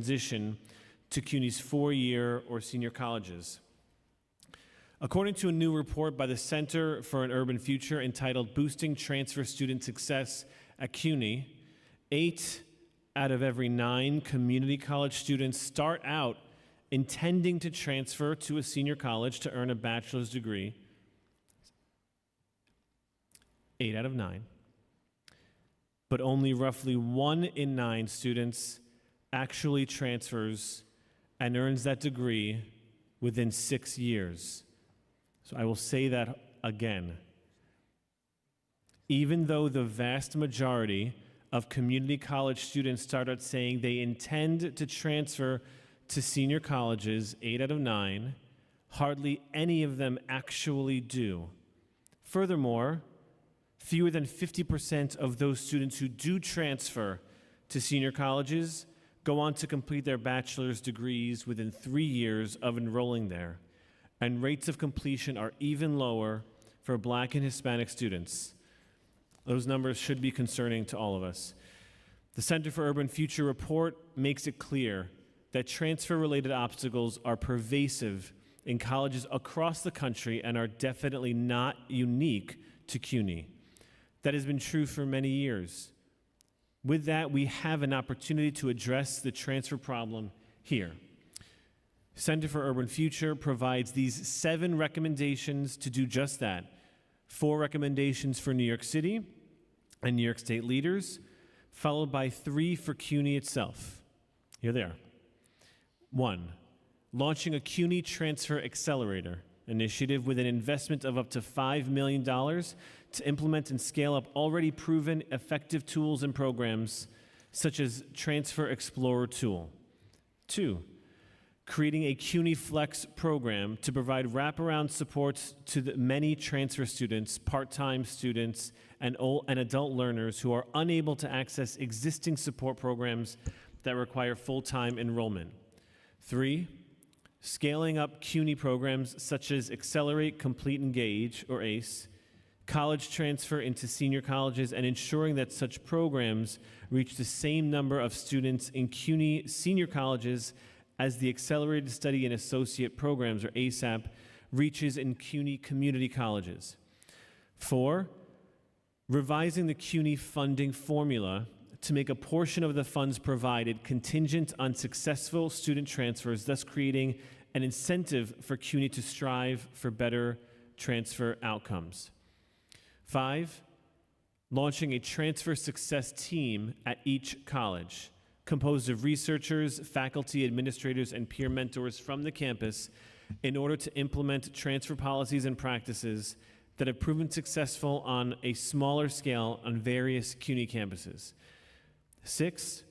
transition to CUNY's four-year or senior colleges. According to a new report by the Center for an Urban Future entitled Boosting Transfer Student Success at CUNY, 8 out of every 9 community college students start out intending to transfer to a senior college to earn a bachelor's degree. 8 out of 9. But only roughly 1 in 9 students actually transfers and earns that degree within 6 years. So I will say that again. Even though the vast majority of community college students start out saying they intend to transfer to senior colleges, 8 out of 9, hardly any of them actually do. Furthermore, fewer than 50% of those students who do transfer to senior colleges go on to complete their bachelor's degrees within 3 years of enrolling there. And rates of completion are even lower for Black and Hispanic students. Those numbers should be concerning to all of us. The Center for Urban Future report makes it clear that transfer-related obstacles are pervasive in colleges across the country and are definitely not unique to CUNY. That has been true for many years. With that, we have an opportunity to address the transfer problem here. Center for Urban Future provides these 7 recommendations to do just that. 4 recommendations for New York City and New York State leaders, followed by 3 for CUNY itself. Here they are. 1, launching a CUNY Transfer Accelerator initiative with an investment of up to $5 million to implement and scale up already proven effective tools and programs such as Transfer Explorer tool. 2, creating a CUNY Flex program to provide wraparound support to the many transfer students, part-time students, and adult learners who are unable to access existing support programs that require full-time enrollment. 3, scaling up CUNY programs such as Accelerate, Complete, Engage, or ACE, college transfer into senior colleges, and ensuring that such programs reach the same number of students in CUNY senior colleges as the Accelerated Study and Associate Programs, or ASAP, reaches in CUNY community colleges. 4, revising the CUNY funding formula to make a portion of the funds provided contingent on successful student transfers, thus creating an incentive for CUNY to strive for better transfer outcomes. 5, launching a transfer success team at each college, composed of researchers, faculty, administrators, and peer mentors from the campus in order to implement transfer policies and practices that have proven successful on a smaller scale on various CUNY campuses. 6,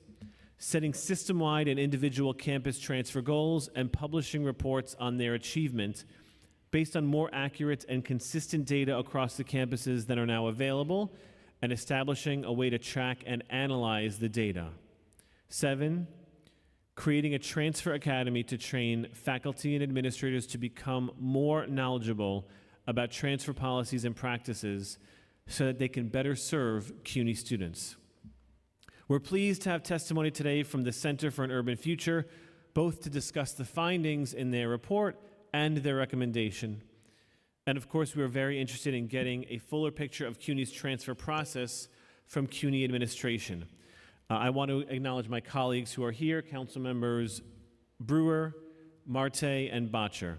setting system-wide and individual campus transfer goals and publishing reports on their achievement based on more accurate and consistent data across the campuses that are now available, and establishing a way to track and analyze the data. 7, creating a transfer academy to train faculty and administrators to become more knowledgeable about transfer policies and practices so that they can better serve CUNY students. We're pleased to have testimony today from the Center for an Urban Future, both to discuss the findings in their report and their recommendation. And of course, we are very interested in getting a fuller picture of CUNY's transfer process from CUNY administration. I want to acknowledge my colleagues who are here, Council Members Brewer, Marte, and Botcher.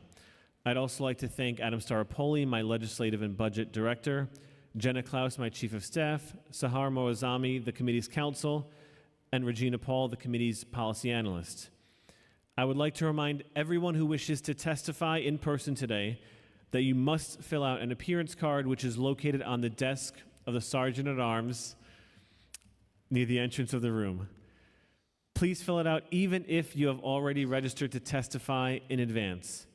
I'd also like to thank Adam Staropoli, my Legislative and Budget Director, Jenna Klaus, my Chief of Staff, Sahar Moazami, the committee's counsel, and Regina Paul, the committee's policy analyst. I would like to remind everyone who wishes to testify in person today that you must fill out an appearance card, which is located on the desk of the Sergeant-at-Arms near the entrance of the room. Please fill it out even if you have already registered to testify in advance.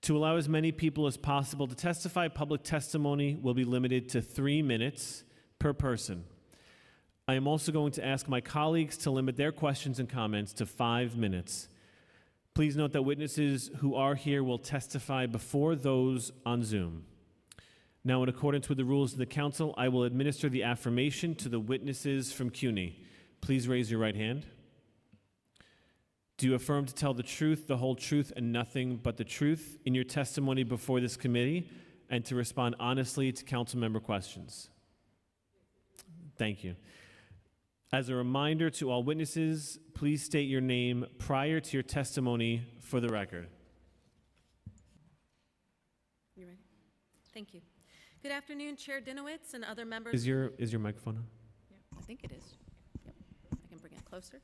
To allow as many people as possible to testify, public testimony will be limited to 3 minutes per person. I am also going to ask my colleagues to limit their questions and comments to 5 minutes. Please note that witnesses who are here will testify before those on Zoom. Now, in accordance with the rules of the Council, I will administer the affirmation to the witnesses from CUNY. Please raise your right hand. Do you affirm to tell the truth, the whole truth, and nothing but the truth in your testimony before this committee, and to respond honestly to council member questions? Thank you. As a reminder to all witnesses, please state your name prior to your testimony for the record. You ready? Thank you. Good afternoon, Chair Dinowitz and other members. Is your microphone on? Yeah, I think it is. Yep, I can bring it closer.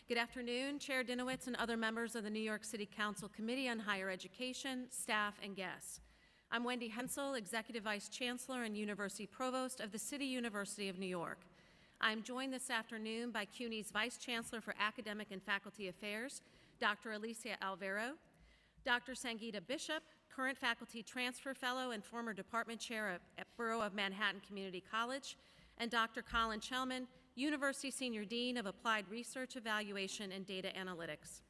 Good afternoon, Chair Dinowitz and other members of the New York City Council Committee on Higher Education, staff, and guests. I'm Wendy Hensel, Executive Vice Chancellor and University Provost of the City University of New York. I'm joined this afternoon by CUNY's Vice Chancellor for Academic and Faculty Affairs, Dr. Alicia Alvaro, Dr. Sangeeta Bishop, current Faculty Transfer Fellow and former Department Chair at Borough of Manhattan Community College, and Dr. Colin Chelman, University Senior Dean of Applied Research Evaluation and Data Analytics.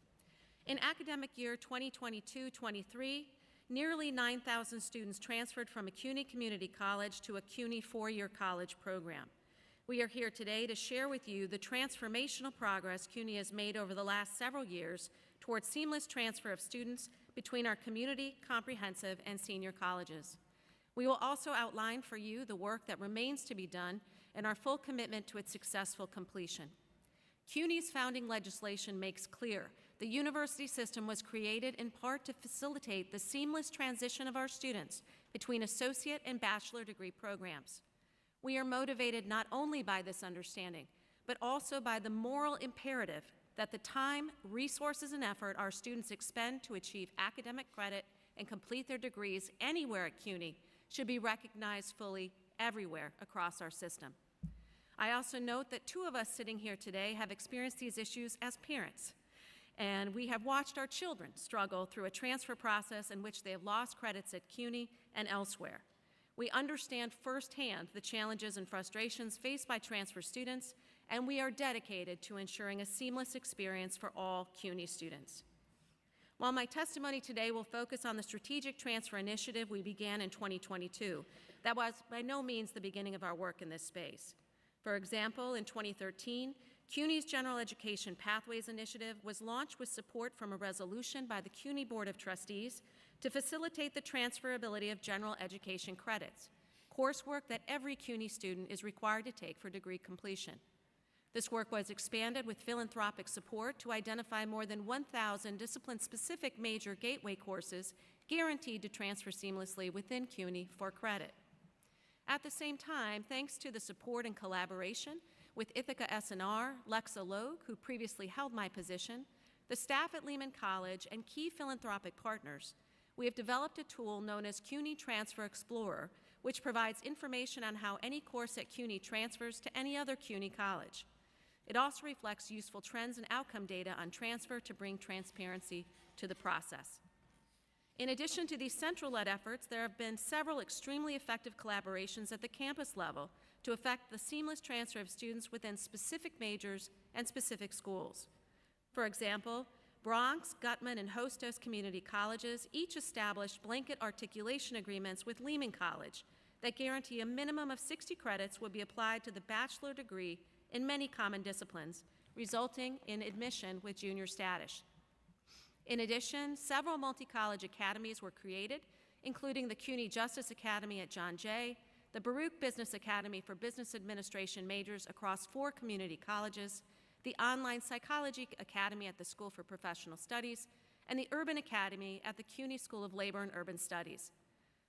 In academic year 2022-23, nearly 9,000 students transferred from a CUNY community college to a CUNY four-year college program. We are here today to share with you the transformational progress CUNY has made over the last several years towards seamless transfer of students between our community, comprehensive, and senior colleges. We will also outline for you the work that remains to be done and our full commitment to its successful completion. CUNY's founding legislation makes clear the university system was created in part to facilitate the seamless transition of our students between associate and bachelor degree programs. We are motivated not only by this understanding, but also by the moral imperative that the time, resources, and effort our students expend to achieve academic credit and complete their degrees anywhere at CUNY should be recognized fully everywhere across our system. I also note that two of us sitting here today have experienced these issues as parents, and we have watched our children struggle through a transfer process in which they have lost credits at CUNY and elsewhere. We understand firsthand the challenges and frustrations faced by transfer students, and we are dedicated to ensuring a seamless experience for all CUNY students. While my testimony today will focus on the strategic transfer initiative we began in 2022, that was by no means the beginning of our work in this space. For example, in 2013, CUNY's General Education Pathways Initiative was launched with support from a resolution by the CUNY Board of Trustees to facilitate the transferability of general education credits, coursework that every CUNY student is required to take for degree completion. This work was expanded with philanthropic support to identify more than 1,000 discipline-specific major gateway courses guaranteed to transfer seamlessly within CUNY for credit. At the same time, thanks to the support and collaboration with Ithaca S&R, Lexa Logue, who previously held my position, the staff at Lehman College, and key philanthropic partners, we have developed a tool known as CUNY Transfer Explorer, which provides information on how any course at CUNY transfers to any other CUNY college. It also reflects useful trends and outcome data on transfer to bring transparency to the process. In addition to these central-led efforts, there have been several extremely effective collaborations at the campus level to effect the seamless transfer of students within specific majors and specific schools. For example, Bronx, Gutman, and Hostos community colleges each established blanket articulation agreements with Lehman College that guarantee a minimum of 60 credits will be applied to the bachelor degree in many common disciplines, resulting in admission with junior status. In addition, several multi-college academies were created, including the CUNY Justice Academy at John Jay, the Baruch Business Academy for Business Administration majors across 4 community colleges, the Online Psychology Academy at the School for Professional Studies, and the Urban Academy at the CUNY School of Labor and Urban Studies.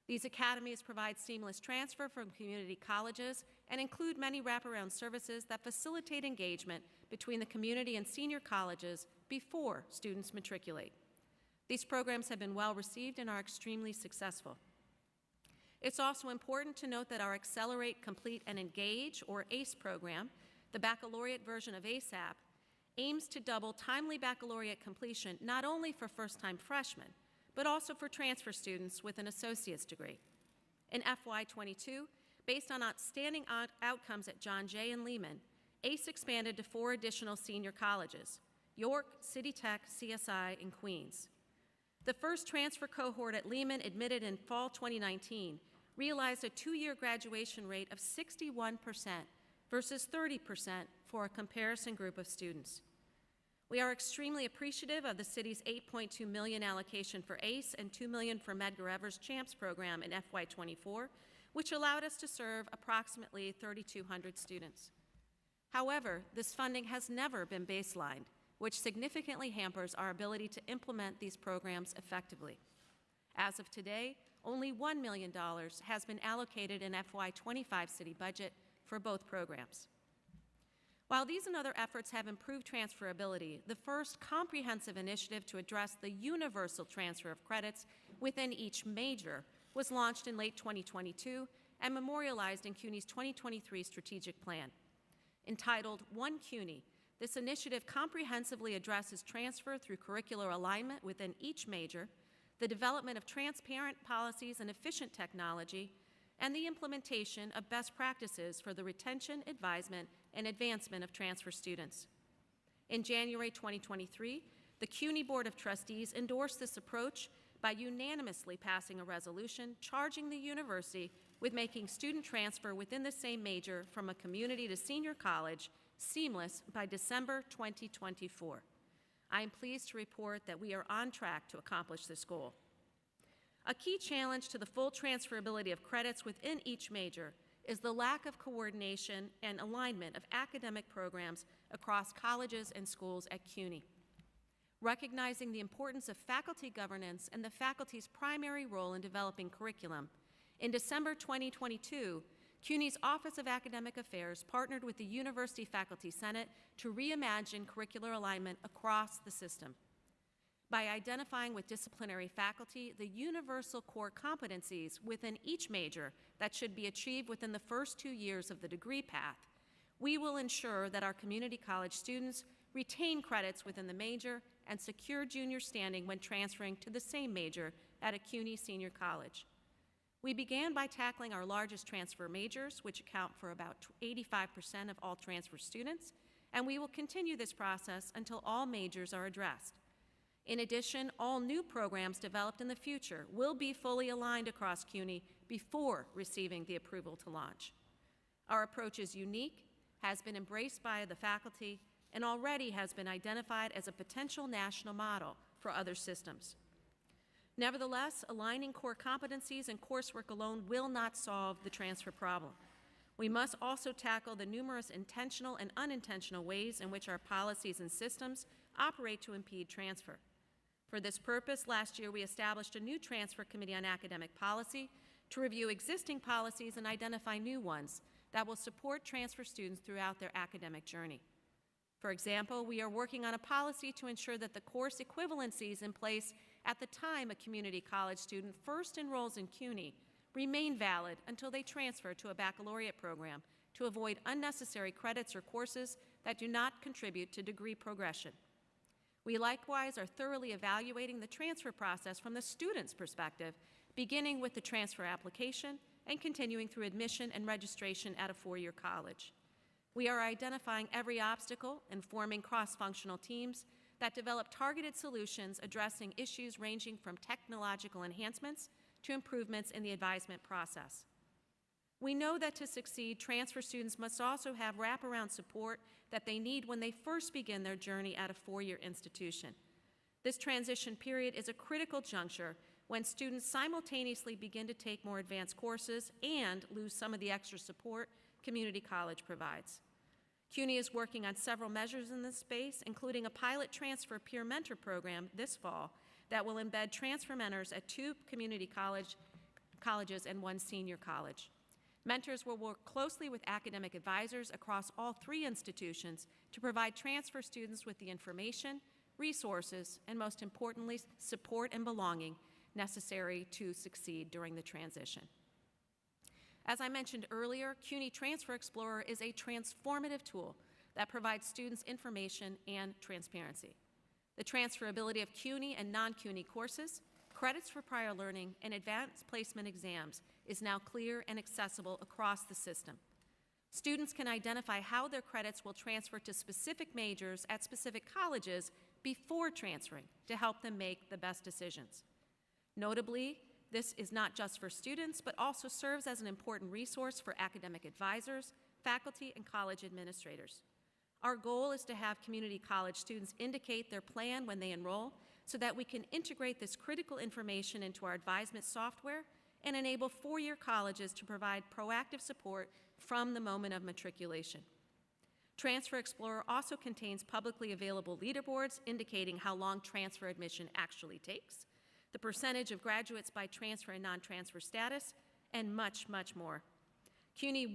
These academies provide seamless transfer from community colleges and include many wraparound services that facilitate engagement between the community and senior colleges before students matriculate. These programs have been well received and are extremely successful. It's also important to note that our Accelerate, Complete, and Engage, or ACE program, the baccalaureate version of ASAP, aims to double timely baccalaureate completion not only for first-time freshmen, but also for transfer students with an associate's degree. In FY22, based on outstanding outcomes at John Jay and Lehman, ACE expanded to 4 additional senior colleges: York, City Tech, CSI, and Queens. The first transfer cohort at Lehman, admitted in fall 2019, realized a 2-year graduation rate of 61% versus 30% for a comparison group of students. We are extremely appreciative of the city's $8.2 million allocation for ACE and $2 million for Medgar Evers CHAMPS program in FY24, which allowed us to serve approximately 3,200 students. However, this funding has never been baselined, which significantly hampers our ability to implement these programs effectively. As of today, only $1 million has been allocated in FY25 city budget for both programs. While these and other efforts have improved transferability, the first comprehensive initiative to address the universal transfer of credits within each major was launched in late 2022 and memorialized in CUNY's 2023 strategic plan. Entitled One CUNY, this initiative comprehensively addresses transfer through curricular alignment within each major, the development of transparent policies and efficient technology, and the implementation of best practices for the retention, advisement, and advancement of transfer students. In January 2023, the CUNY Board of Trustees endorsed this approach by unanimously passing a resolution charging the university with making student transfer within the same major from a community to senior college seamless by December 2024. I am pleased to report that we are on track to accomplish this goal. A key challenge to the full transferability of credits within each major is the lack of coordination and alignment of academic programs across colleges and schools at CUNY. Recognizing the importance of faculty governance and the faculty's primary role in developing curriculum, in December 2022, CUNY's Office of Academic Affairs partnered with the University Faculty Senate to reimagine curricular alignment across the system. By identifying with disciplinary faculty the universal core competencies within each major that should be achieved within the first 2 years of the degree path, we will ensure that our community college students retain credits within the major and secure junior standing when transferring to the same major at a CUNY senior college. We began by tackling our largest transfer majors, which account for about 85% of all transfer students, and we will continue this process until all majors are addressed. In addition, all new programs developed in the future will be fully aligned across CUNY before receiving the approval to launch. Our approach is unique, has been embraced by the faculty, and already has been identified as a potential national model for other systems. Nevertheless, aligning core competencies and coursework alone will not solve the transfer problem. We must also tackle the numerous intentional and unintentional ways in which our policies and systems operate to impede transfer. For this purpose, last year we established a new transfer committee on academic policy to review existing policies and identify new ones that will support transfer students throughout their academic journey. For example, we are working on a policy to ensure that the course equivalencies in place at the time a community college student first enrolls in CUNY remain valid until they transfer to a baccalaureate program to avoid unnecessary credits or courses that do not contribute to degree progression. We likewise are thoroughly evaluating the transfer process from the student's perspective, beginning with the transfer application and continuing through admission and registration at a four-year college. We are identifying every obstacle and forming cross-functional teams that develop targeted solutions addressing issues ranging from technological enhancements to improvements in the advisement process. We know that to succeed, transfer students must also have wraparound support that they need when they first begin their journey at a four-year institution. This transition period is a critical juncture when students simultaneously begin to take more advanced courses and lose some of the extra support community college provides. CUNY is working on several measures in this space, including a pilot transfer peer mentor program this fall that will embed transfer mentors at 2 community colleges and 1 senior college. Mentors will work closely with academic advisors across all 3 institutions to provide transfer students with the information, resources, and most importantly, support and belonging necessary to succeed during the transition. As I mentioned earlier, CUNY Transfer Explorer is a transformative tool that provides students information and transparency. The transferability of CUNY and non-CUNY courses, credits for prior learning, and advanced placement exams is now clear and accessible across the system. Students can identify how their credits will transfer to specific majors at specific colleges before transferring to help them make the best decisions. Notably, this is not just for students, but also serves as an important resource for academic advisors, faculty, and college administrators. Our goal is to have community college students indicate their plan when they enroll so that we can integrate this critical information into our advisement software and enable four-year colleges to provide proactive support from the moment of matriculation. Transfer Explorer also contains publicly available leaderboards indicating how long transfer admission actually takes, the percentage of graduates by transfer and non-transfer status, and much, much more. CUNY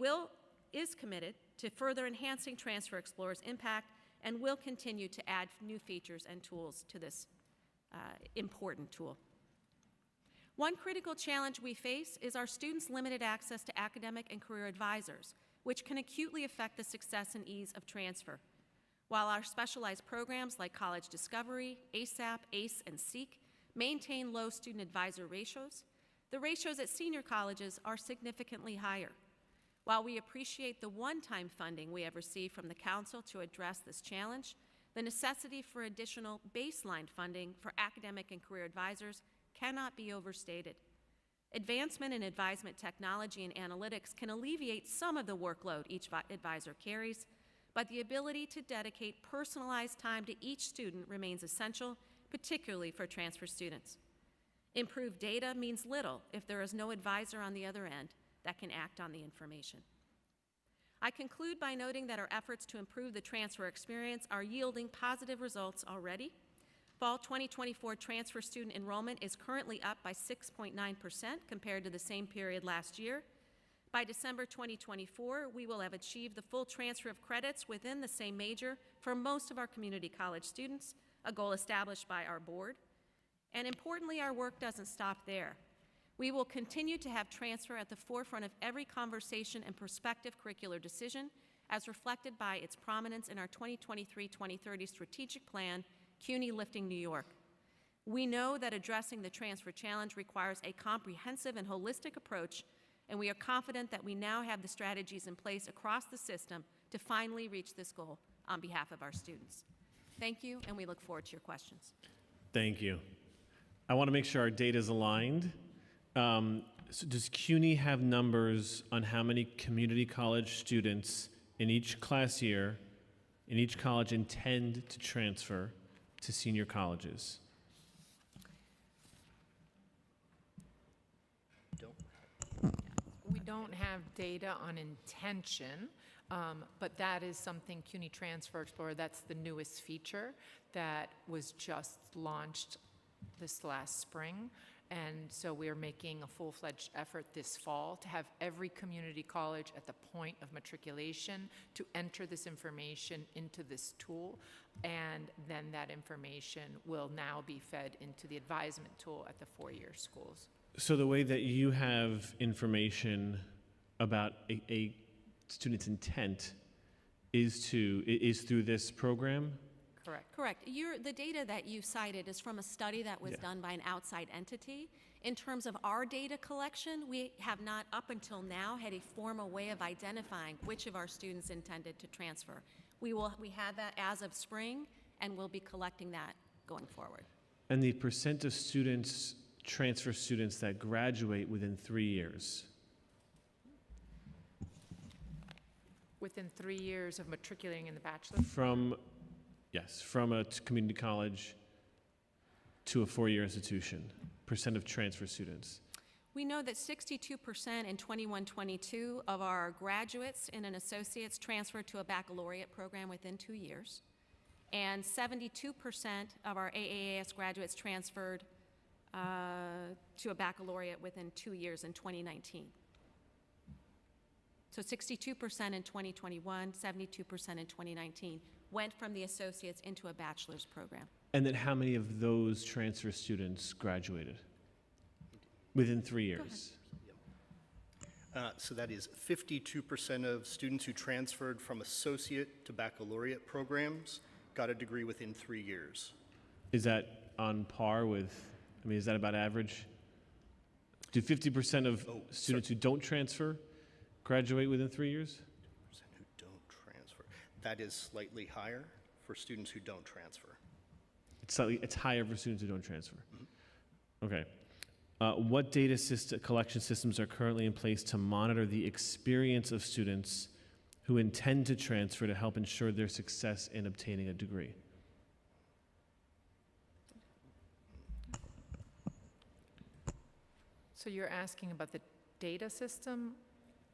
is committed to further enhancing Transfer Explorer's impact and will continue to add new features and tools to this important tool. One critical challenge we face is our students' limited access to academic and career advisors, which can acutely affect the success and ease of transfer. While our specialized programs like College Discovery, ASAP, ACE, and SEEK maintain low student advisor ratios, the ratios at senior colleges are significantly higher. While we appreciate the one-time funding we have received from the Council to address this challenge, the necessity for additional baseline funding for academic and career advisors cannot be overstated. Advancement in advisement technology and analytics can alleviate some of the workload each advisor carries, but the ability to dedicate personalized time to each student remains essential, particularly for transfer students. Improved data means little if there is no advisor on the other end that can act on the information. I conclude by noting that our efforts to improve the transfer experience are yielding positive results already. Fall 2024 transfer student enrollment is currently up by 6.9% compared to the same period last year. By December 2024, we will have achieved the full transfer of credits within the same major for most of our community college students, a goal established by our board. And importantly, our work doesn't stop there. We will continue to have transfer at the forefront of every conversation and prospective curricular decision, as reflected by its prominence in our 2023-2030 strategic plan, CUNY Lifting New York. We know that addressing the transfer challenge requires a comprehensive and holistic approach, and we are confident that we now have the strategies in place across the system to finally reach this goal on behalf of our students. Thank you, and we look forward to your questions. Thank you. I want to make sure our data is aligned. So does CUNY have numbers on how many community college students in each class year, in each college, intend to transfer to senior colleges? We don't have data on intention, but that is something CUNY Transfer Explorer, that's the newest feature that was just launched this last spring. And so we are making a full-fledged effort this fall to have every community college at the point of matriculation to enter this information into this tool. And then that information will now be fed into the advisement tool at the four-year schools. So the way that you have information about a student's intent is through this program? Correct. Correct. The data that you cited is from a study that was done by an outside entity. In terms of our data collection, we have not up until now had a formal way of identifying which of our students intended to transfer. We had that as of spring, and we'll be collecting that going forward. And the percent of students, transfer students, that graduate within 3 years? Within 3 years of matriculating in the bachelor's? From a community college to a four-year institution, percent of transfer students. We know that 62% in 21-22 of our graduates in an associate's transferred to a baccalaureate program within 2 years, and 72% of our AAAS graduates transferred to a baccalaureate within 2 years in 2019. So 62% in 2021, 72% in 2019 went from the associates into a bachelor's program. And then how many of those transfer students graduated within 3 years? So that is 52% of students who transferred from associate to baccalaureate programs got a degree within 3 years. Is that on par with, is that about average? Do 50% of students who don't transfer graduate within 3 years? Who don't transfer. That is slightly higher for students who don't transfer. It's higher for students who don't transfer. Mm-hmm. Okay. What data collection systems are currently in place to monitor the experience of students who intend to transfer to help ensure their success in obtaining a degree? So you're asking about the data system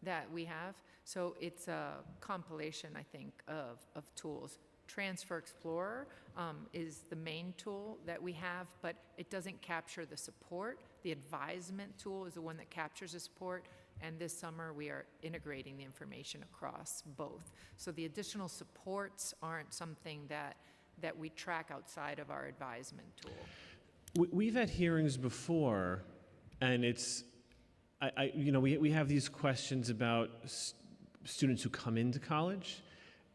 that we have? So it's a compilation, I think, of tools. Transfer Explorer is the main tool that we have, but it doesn't capture the support. The advisement tool is the one that captures the support, and this summer we are integrating the information across both. So the additional supports aren't something that we track outside of our advisement tool. We've had hearings before, and we have these questions about students who come into college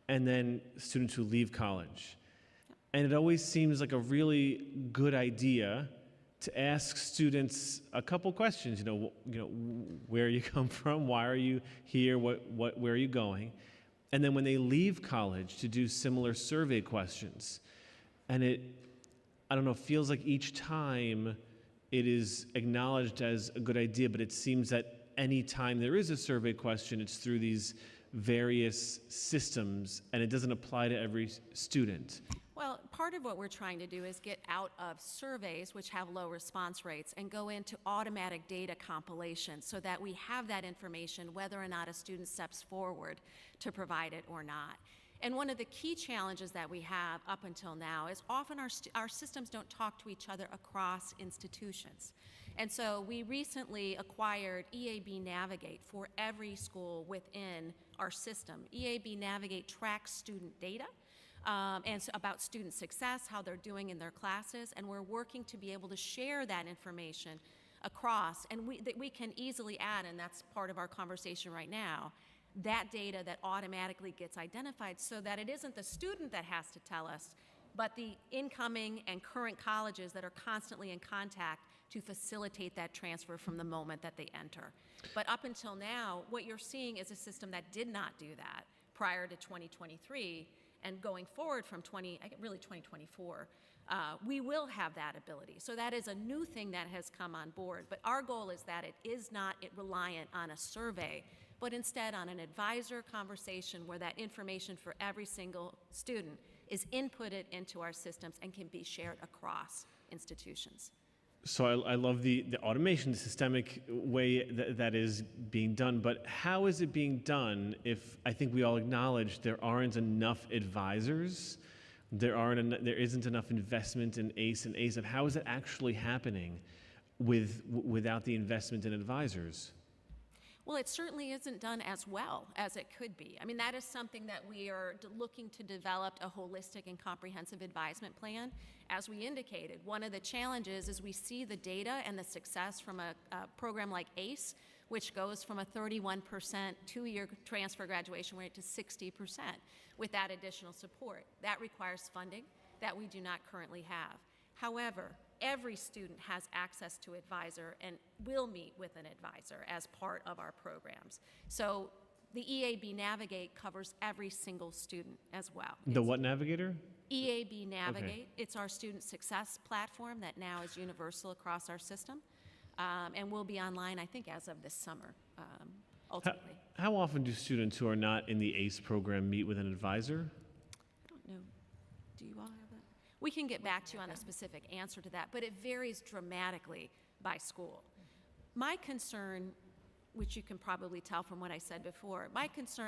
and then students who leave college. And it always seems like a really good idea to ask students a couple questions, where you come from, why are you here, where are you going? And then when they leave college, to do similar survey questions. And feels like each time it is acknowledged as a good idea, but it seems that any time there is a survey question, it's through these various systems, and it doesn't apply to every student. Well, part of what we're trying to do is get out of surveys, which have low response rates, and go into automatic data compilation so that we have that information whether or not a student steps forward to provide it or not. And one of the key challenges that we have up until now is often our systems don't talk to each other across institutions. And so we recently acquired EAB Navigate for every school within our system. EAB Navigate tracks student data and so about student success, how they're doing in their classes, and we're working to be able to share that information across, and we can easily add, and that's part of our conversation right now, that data that automatically gets identified so that it isn't the student that has to tell us, but the incoming and current colleges that are constantly in contact to facilitate that transfer from the moment that they enter. But up until now, what you're seeing is a system that did not do that prior to 2023, and going forward from 2024, we will have that ability. So that is a new thing that has come on board, but our goal is that it is not reliant on a survey, but instead on an advisor conversation where that information for every single student is inputted into our systems and can be shared across institutions. So I love the automation, the systemic way that is being done, but how is it being done if I think we all acknowledge there aren't enough advisors, there isn't enough investment in ACE and ASAP? How is it actually happening without the investment in advisors? Well, it certainly isn't done as well as it could be. I mean, that is something that we are looking to develop a holistic and comprehensive advisement plan. As we indicated, one of the challenges is we see the data and the success from a program like ACE, which goes from a 31% two-year transfer graduation rate to 60% with that additional support. That requires funding that we do not currently have. However, every student has access to advisor and will meet with an advisor as part of our programs. So the EAB Navigate covers every single student as well. The what Navigator? EAB Navigate. Okay. It's our student success platform that now is universal across our system and will be online, I think, as of this summer, ultimately. How often do students who are not in the ACE program meet with an advisor? I don't know. Do you all have that? We can get back to you on a specific answer to that, but it varies dramatically by school. My concern, which you can probably tell from what I said before,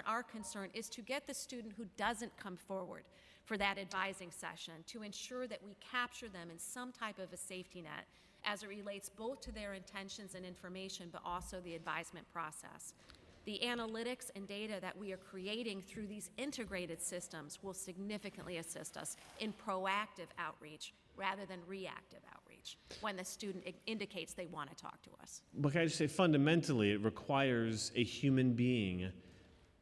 our concern is to get the student who doesn't come forward for that advising session to ensure that we capture them in some type of a safety net as it relates both to their intentions and information, but also the advisement process. The analytics and data that we are creating through these integrated systems will significantly assist us in proactive outreach rather than reactive outreach when the student indicates they want to talk to us. But can I just say, fundamentally, it requires a human being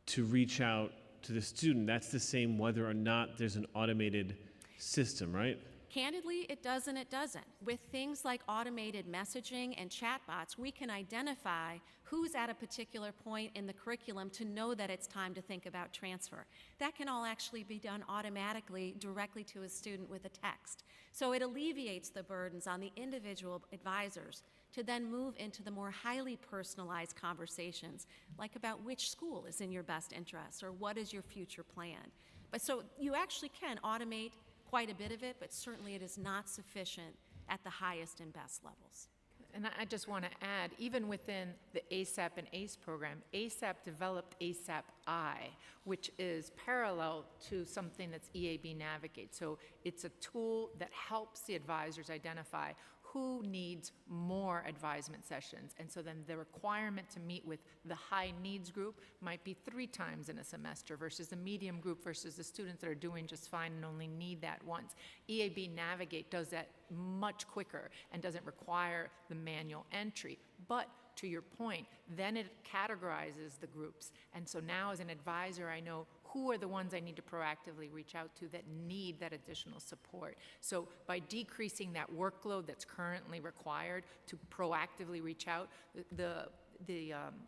to reach out to the student. That's the same whether or not there's an automated system, right? Candidly, it does and it doesn't. With things like automated messaging and chatbots, we can identify who's at a particular point in the curriculum to know that it's time to think about transfer. That can all actually be done automatically directly to a student with a text. So it alleviates the burdens on the individual advisors to then move into the more highly personalized conversations, like about which school is in your best interest or what is your future plan. But so you actually can automate quite a bit of it, but certainly it is not sufficient at the highest and best levels. And I just want to add, even within the ASAP and ACE program, ASAP developed ASAP-I, which is parallel to something that's EAB Navigate. So it's a tool that helps the advisors identify who needs more advisement sessions. And so then the requirement to meet with the high needs group might be 3 times in a semester versus the medium group versus the students that are doing just fine and only need that once. EAB Navigate does that much quicker and doesn't require the manual entry. But to your point, then it categorizes the groups. And so now as an advisor, I know who are the ones I need to proactively reach out to that need that additional support. So by decreasing that workload that's currently required to proactively reach out, the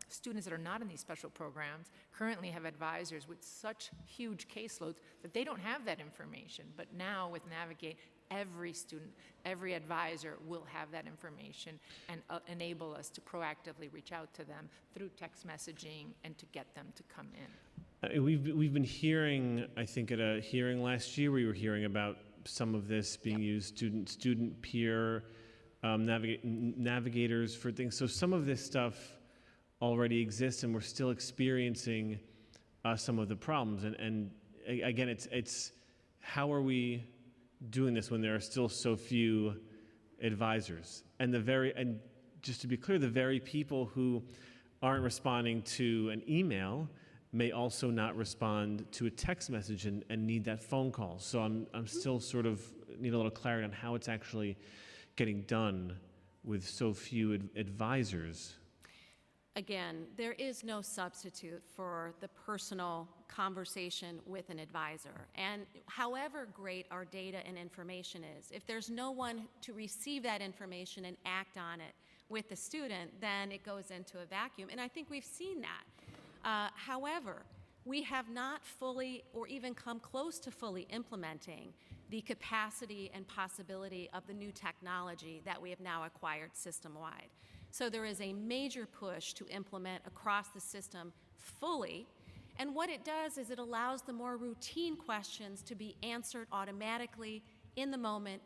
students that are not in these special programs currently have advisors with such huge caseloads that they don't have that information. But now with Navigate, every student, every advisor will have that information and enable us to proactively reach out to them through text messaging and to get them to come in. We've been hearing, I think at a hearing last year, we were hearing about some of this being used, student peer navigators for things. So some of this stuff already exists, and we're still experiencing some of the problems. And again, it's how are we doing this when there are still so few advisors? And just to be clear, the very people who aren't responding to an email may also not respond to a text message and need that phone call. So I'm still sort of need a little clarity on how it's actually getting done with so few advisors. Again, there is no substitute for the personal conversation with an advisor. And however great our data and information is, if there's no one to receive that information and act on it with the student, then it goes into a vacuum. And I think we've seen that. However, we have not fully or even come close to fully implementing the capacity and possibility of the new technology that we have now acquired system-wide. So there is a major push to implement across the system fully. And what it does is it allows the more routine questions to be answered automatically in the moment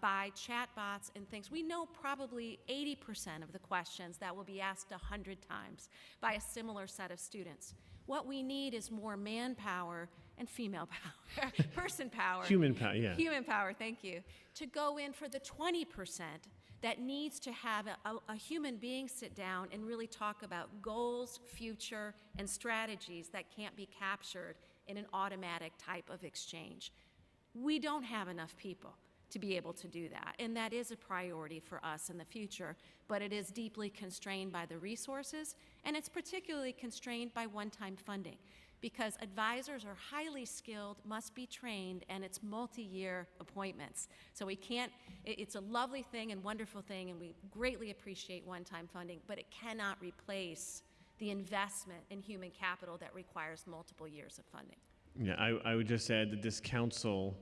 by chatbots and things. We know probably 80% of the questions that will be asked 100 times by a similar set of students. What we need is more manpower and female power, person power. Human power, yeah. Human power, thank you. To go in for the 20% that needs to have a human being sit down and really talk about goals, future, and strategies that can't be captured in an automatic type of exchange. We don't have enough people to be able to do that, and that is a priority for us in the future, but it is deeply constrained by the resources, and it's particularly constrained by one-time funding, because advisors are highly skilled, must be trained, and it's multi-year appointments. So we can't, it's a lovely thing and wonderful thing, and we greatly appreciate one-time funding, but it cannot replace the investment in human capital that requires multiple years of funding. Yeah, I would just add that this council,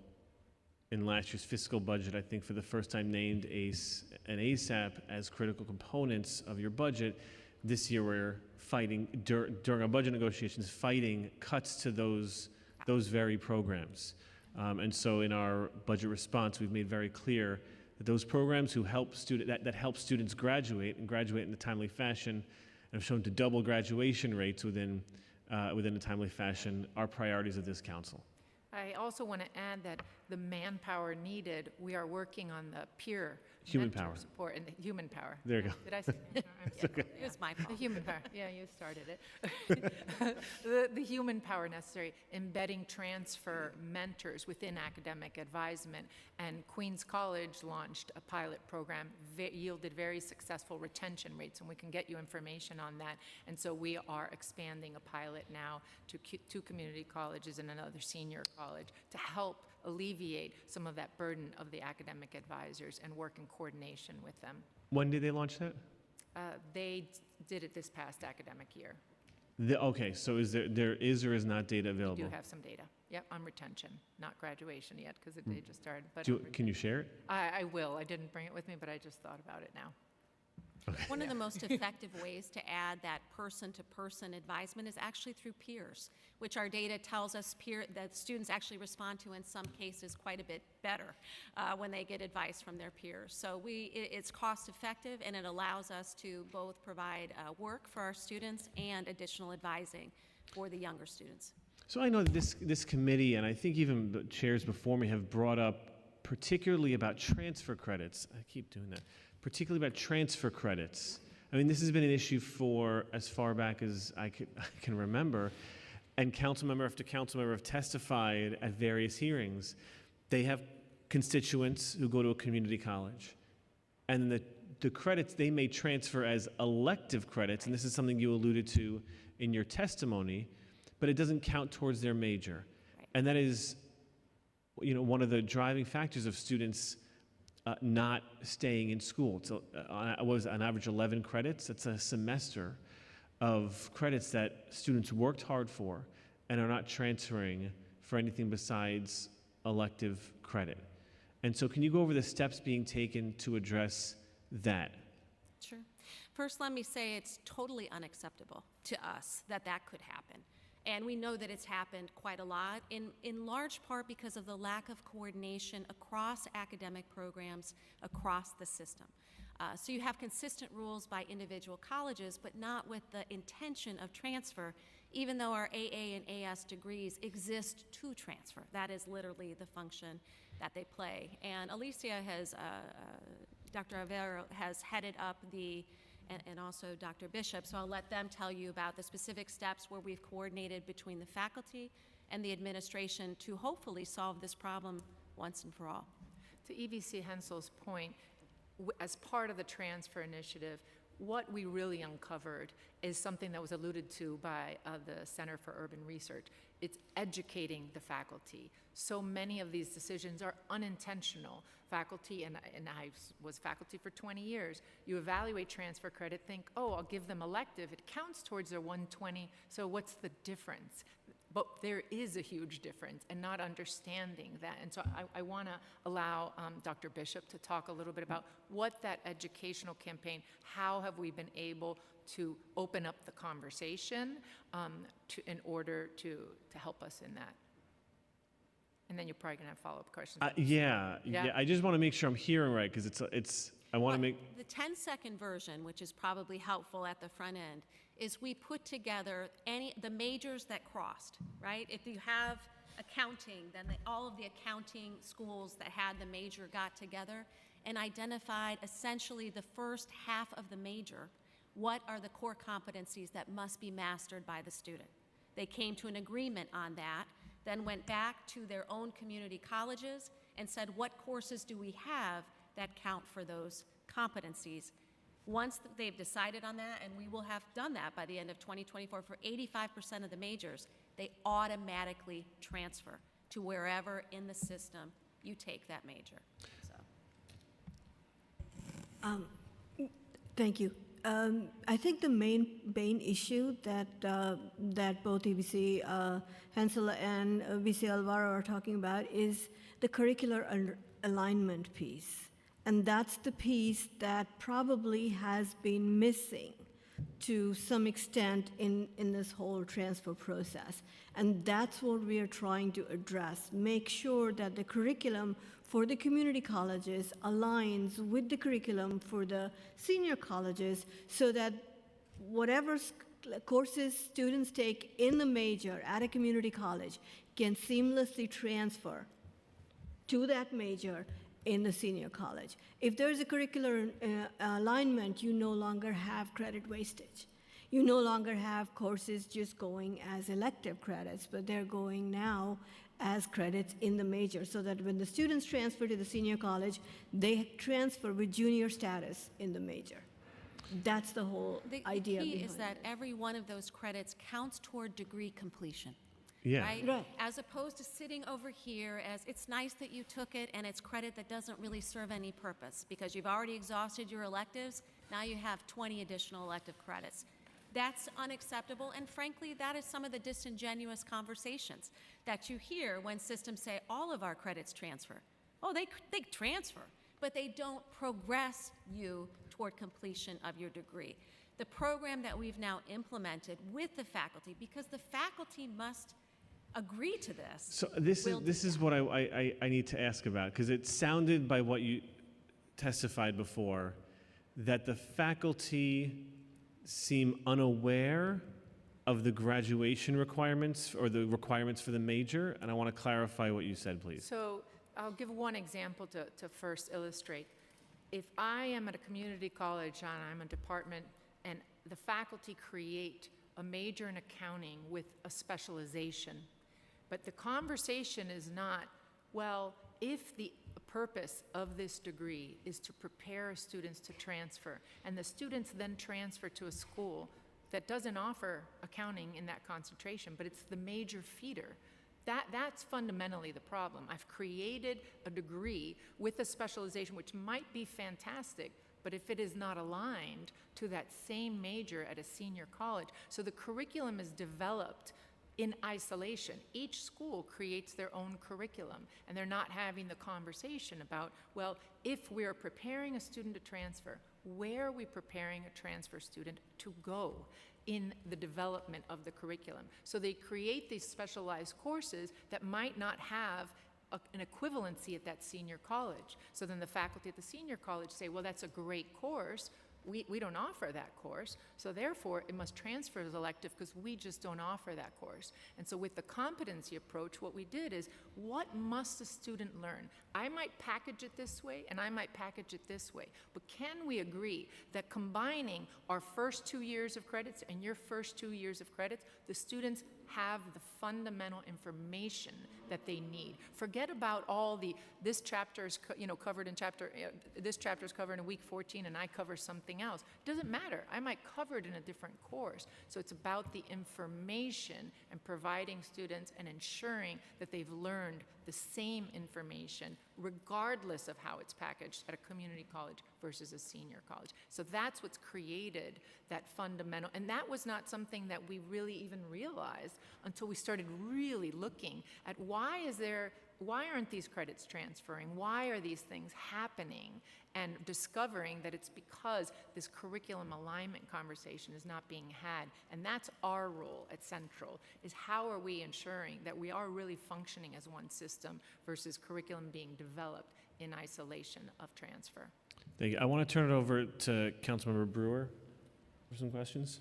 in last year's fiscal budget, I think for the first time named ACE and ASAP as critical components of your budget. This year we're fighting, during our budget negotiations, fighting cuts to those very programs. And so in our budget response, we've made very clear that those programs that help students graduate and graduate in a timely fashion and have shown to double graduation rates within a timely fashion are priorities of this council. I also want to add that the manpower needed, we are working on the peer Human mentor power. support and the human power. There you go. Did I say? It was my The fault. human power, yeah, you started it. The human power necessary, embedding transfer mentors within academic advisement. And Queens College launched a pilot program, yielded very successful retention rates, and we can get you information on that. And so we are expanding a pilot now to 2 community colleges and another senior college to help alleviate some of that burden of the academic advisors and work in coordination with them. When did they launch that? They did it this past academic year. Okay, so there is or is not data We available? do have some data, yep, on retention, not graduation yet, because they just started, but Can you share it? I will. I didn't bring it with me, but I just thought about it now. One of the most effective ways to add that person-to-person advisement is actually through peers, which our data tells us that students actually respond to in some cases quite a bit better when they get advice from their peers. So it's cost-effective, and it allows us to both provide work for our students and additional advising for the younger students. So I know that this committee, and I think even the chairs before me have brought up particularly about transfer credits. I keep doing that. Particularly about transfer credits. I mean, this has been an issue for as far back as I can remember, and council member after council member have testified at various hearings. They have constituents who go to a community college, and the credits they may transfer as elective credits, and this is something you alluded to in your testimony, but it doesn't count towards their major. Right. And that is, one of the driving factors of students not staying in school. So was on average 11 credits. It's a semester of credits that students worked hard for and are not transferring for anything besides elective credit. And so can you go over the steps being taken to address that? Sure. First, let me say it's totally unacceptable to us that could happen. And we know that it's happened quite a lot, in large part because of the lack of coordination across academic programs, across the system. So you have consistent rules by individual colleges, but not with the intention of transfer, even though our AA and AS degrees exist to transfer. That is literally the function that they play. And Alicia Dr. Avero has headed up and also Dr. Bishop, so I'll let them tell you about the specific steps where we've coordinated between the faculty and the administration to hopefully solve this problem once and for all. To EVC Hensel's point, as part of the transfer initiative, what we really uncovered is something that was alluded to by the Center for Urban Research. It's educating the faculty. So many of these decisions are unintentional. Faculty, and I was faculty for 20 years, you evaluate transfer credit, think, oh, I'll give them elective. It counts towards their 120, so what's the difference? But there is a huge difference, and not understanding that. And so I want to allow Dr. Bishop to talk a little bit about what that educational campaign, how have we been able to open up the conversation in order to help us in that. And then you're probably going to have follow-up questions. Yeah. I just want to make sure I'm hearing right, because I want to make... The 10-second version, which is probably helpful at the front end, is we put together the majors that crossed, right? If you have accounting, then all of the accounting schools that had the major got together and identified essentially the first half of the major. What are the core competencies that must be mastered by the student? They came to an agreement on that, then went back to their own community colleges and said, what courses do we have that count for those competencies? Once they've decided on that, and we will have done that by the end of 2024 for 85% of the majors, they automatically transfer to wherever in the system you take that major. So. Thank you. I think the main issue that both EVC Hensel and VC Alvaro are talking about is the curricular alignment piece. And that's the piece that probably has been missing to some extent in this whole transfer process. And that's what we are trying to address. Make sure that the curriculum for the community colleges aligns with the curriculum for the senior colleges so that whatever courses students take in the major at a community college can seamlessly transfer to that major in the senior college. If there's a curricular alignment, you no longer have credit wastage. You no longer have courses just going as elective credits, but they're going now as credits in the major, so that when the students transfer to the senior college, they transfer with junior status in the major. That's the whole idea behind it. The key is that every one of those credits counts toward degree completion. Yeah. Right? As opposed to sitting over here as it's nice that you took it and it's credit that doesn't really serve any purpose because you've already exhausted your electives, now you have 20 additional elective credits. That's unacceptable, and frankly, that is some of the disingenuous conversations that you hear when systems say all of our credits transfer. Oh, they transfer, but they don't progress you toward completion of your degree. The program that we've now implemented with the faculty, because the faculty must agree to this. So this is what I need to ask about, because it sounded by what you testified before that the faculty seem unaware of the graduation requirements or the requirements for the major, and I want to clarify what you said, please. So I'll give one example to first illustrate. If I am at a community college and I'm a department and the faculty create a major in accounting with a specialization, but the conversation is not, well, if the purpose of this degree is to prepare students to transfer, and the students then transfer to a school that doesn't offer accounting in that concentration, but it's the major feeder, that's fundamentally the problem. I've created a degree with a specialization which might be fantastic, but if it is not aligned to that same major at a senior college, so the curriculum is developed in isolation. Each school creates their own curriculum, and they're not having the conversation about, well, if we're preparing a student to transfer, where are we preparing a transfer student to go in the development of the curriculum? So they create these specialized courses that might not have an equivalency at that senior college. So then the faculty at the senior college say, well, that's a great course. We don't offer that course, so therefore it must transfer as elective because we just don't offer that course. And so with the competency approach, what we did is, what must a student learn? I might package it this way, and I might package it this way, but can we agree that combining our first 2 years of credits and your first 2 years of credits, the students have the fundamental information that they need? Forget about all this chapter is covered in this chapter is covered in week 14 and I cover something else. It doesn't matter. I might cover it in a different course. So it's about the information and providing students and ensuring that they've learned the same information regardless of how it's packaged at a community college versus a senior college. So that's what's created that fundamental, and that was not something that we really even realized until we started really looking at why aren't these credits transferring? Why are these things happening? And discovering that it's because this curriculum alignment conversation is not being had. And that's our role at Central, is how are we ensuring that we are really functioning as one system versus curriculum being developed in isolation of transfer. Thank you. I want to turn it over to Councilmember Brewer for some questions.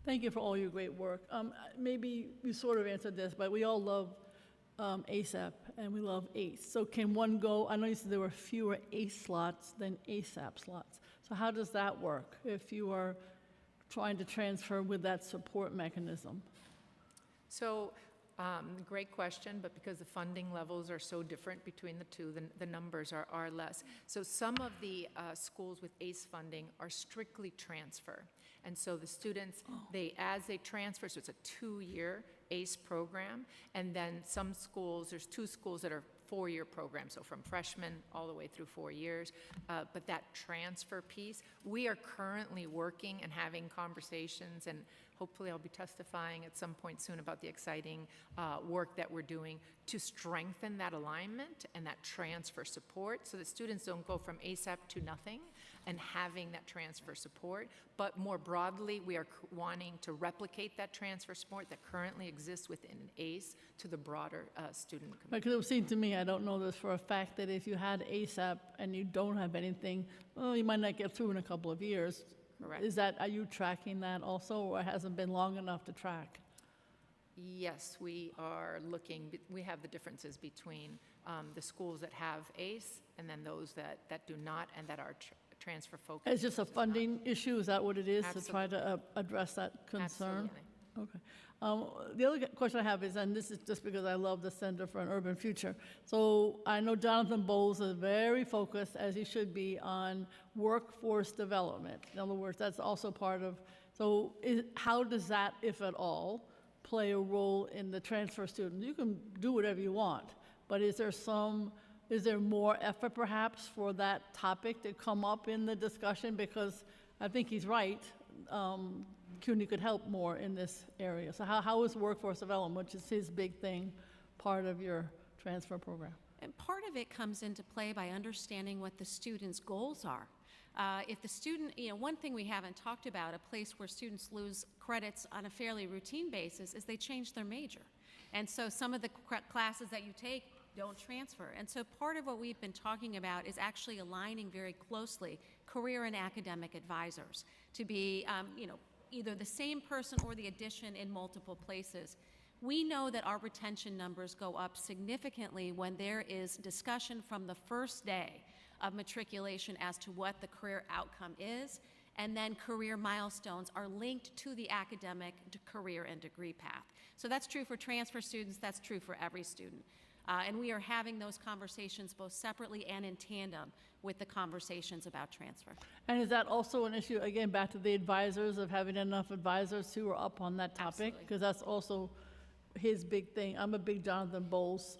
Thank you for all your great work. Maybe you sort of answered this, but we all love ASAP and we love ACE. So can one go, I know you said there were fewer ACE slots than ASAP slots. So how does that work if you are trying to transfer with that support mechanism? So great question, but because the funding levels are so different between the two, the numbers are less. So some of the schools with ACE funding are strictly transfer. And so the students, as they transfer, so it's a 2-year ACE program, and then some schools, there's 2 schools that are 4-year programs, so from freshman all the way through 4 years. But that transfer piece, we are currently working and having conversations, and hopefully I'll be testifying at some point soon about the exciting work that we're doing to strengthen that alignment and that transfer support so that students don't go from ASAP to nothing and having that transfer support. But more broadly, we are wanting to replicate that transfer support that currently exists within ACE to the broader student community. Because it would seem to me, I don't know this for a fact, that if you had ASAP and you don't have anything, well, you might not get through in a couple of years. Correct. Are you tracking that also, or it hasn't been long enough to track? Yes, we are looking, we have the differences between the schools that have ACE and then those that do not and that are transfer focused. It's just a funding issue, is that what it is, Absolutely. to try to address that concern? Absolutely. Okay. The other question I have is, and this is just because I love the Center for an Urban Future. So I know Jonathan Bowles is very focused, as he should be, on workforce development. In other words, that's also part of, so how does that, if at all, play a role in the transfer student? You can do whatever you want, but is there more effort perhaps for that topic to come up in the discussion? Because I think he's right. CUNY could help more in this area. So how is workforce development, which is his big thing, part of your transfer program? And part of it comes into play by understanding what the student's goals are. If the student, one thing we haven't talked about, a place where students lose credits on a fairly routine basis, is they change their major. And so some of the classes that you take don't transfer. And so part of what we've been talking about is actually aligning very closely career and academic advisors to be, either the same person or the addition in multiple places. We know that our retention numbers go up significantly when there is discussion from the first day of matriculation as to what the career outcome is, and then career milestones are linked to the academic career and degree path. So that's true for transfer students, that's true for every student. And we are having those conversations both separately and in tandem with the conversations about transfer. And is that also an issue, again, back to the advisors, of having enough advisors who are up on that topic? Absolutely. Because that's also his big thing. I'm a big Jonathan Bowles